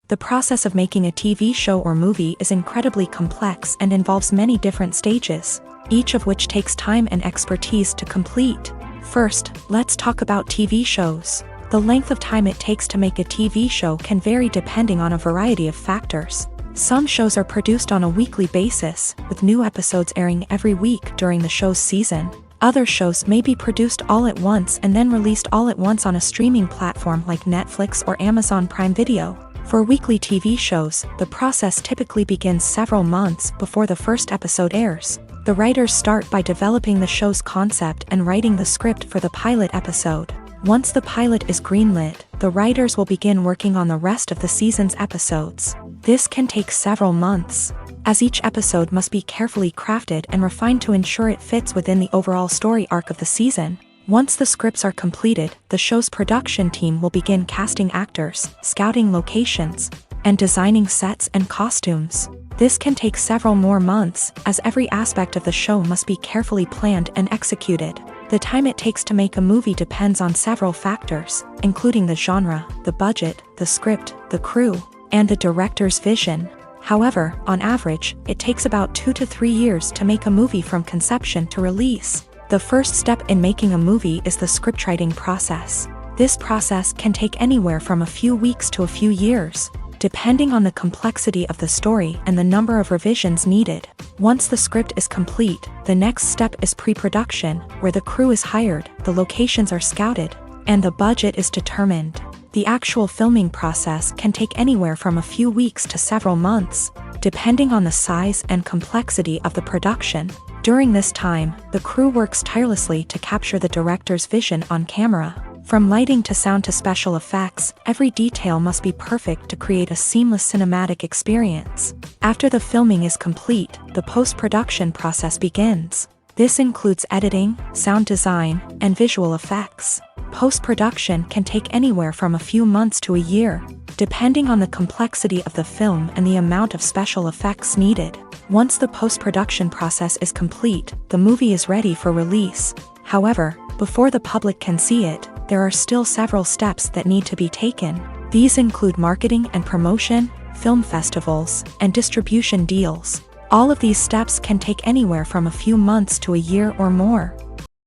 The process of making a TV show or movie is incredibly complex and involves many different stages, each of which takes time and expertise to complete. First, let's talk about TV shows. The length of time it takes to make a TV show can vary depending on a variety of factors. Some shows are produced on a weekly basis, with new episodes airing every week during the show's season. Other shows may be produced all at once and then released all at once on a streaming platform like Netflix or Amazon Prime Video. For weekly TV shows, the process typically begins several months before the first episode airs. The writers start by developing the show's concept and writing the script for the pilot episode. Once the pilot is greenlit, the writers will begin working on the rest of the season's episodes. This can take several months, as each episode must be carefully crafted and refined to ensure it fits within the overall story arc of the season. Once the scripts are completed, the show's production team will begin casting actors, scouting locations, and designing sets and costumes. This can take several more months, as every aspect of the show must be carefully planned and executed. The time it takes to make a movie depends on several factors, including the genre, the budget, the script, the crew, and the director's vision. However, on average, it takes about 2 to 3 years to make a movie from conception to release. The first step in making a movie is the scriptwriting process. This process can take anywhere from a few weeks to a few years, depending on the complexity of the story and the number of revisions needed. Once the script is complete, the next step is pre-production, where the crew is hired, the locations are scouted, and the budget is determined. The actual filming process can take anywhere from a few weeks to several months, depending on the size and complexity of the production. During this time, the crew works tirelessly to capture the director's vision on camera. From lighting to sound to special effects, every detail must be perfect to create a seamless cinematic experience. After the filming is complete, the post-production process begins. This includes editing, sound design, and visual effects. Post-production can take anywhere from a few months to a year, depending on the complexity of the film and the amount of special effects needed. Once the post-production process is complete, the movie is ready for release. However, before the public can see it, there are still several steps that need to be taken. These include marketing and promotion, film festivals, and distribution deals. All of these steps can take anywhere from a few months to a year or more.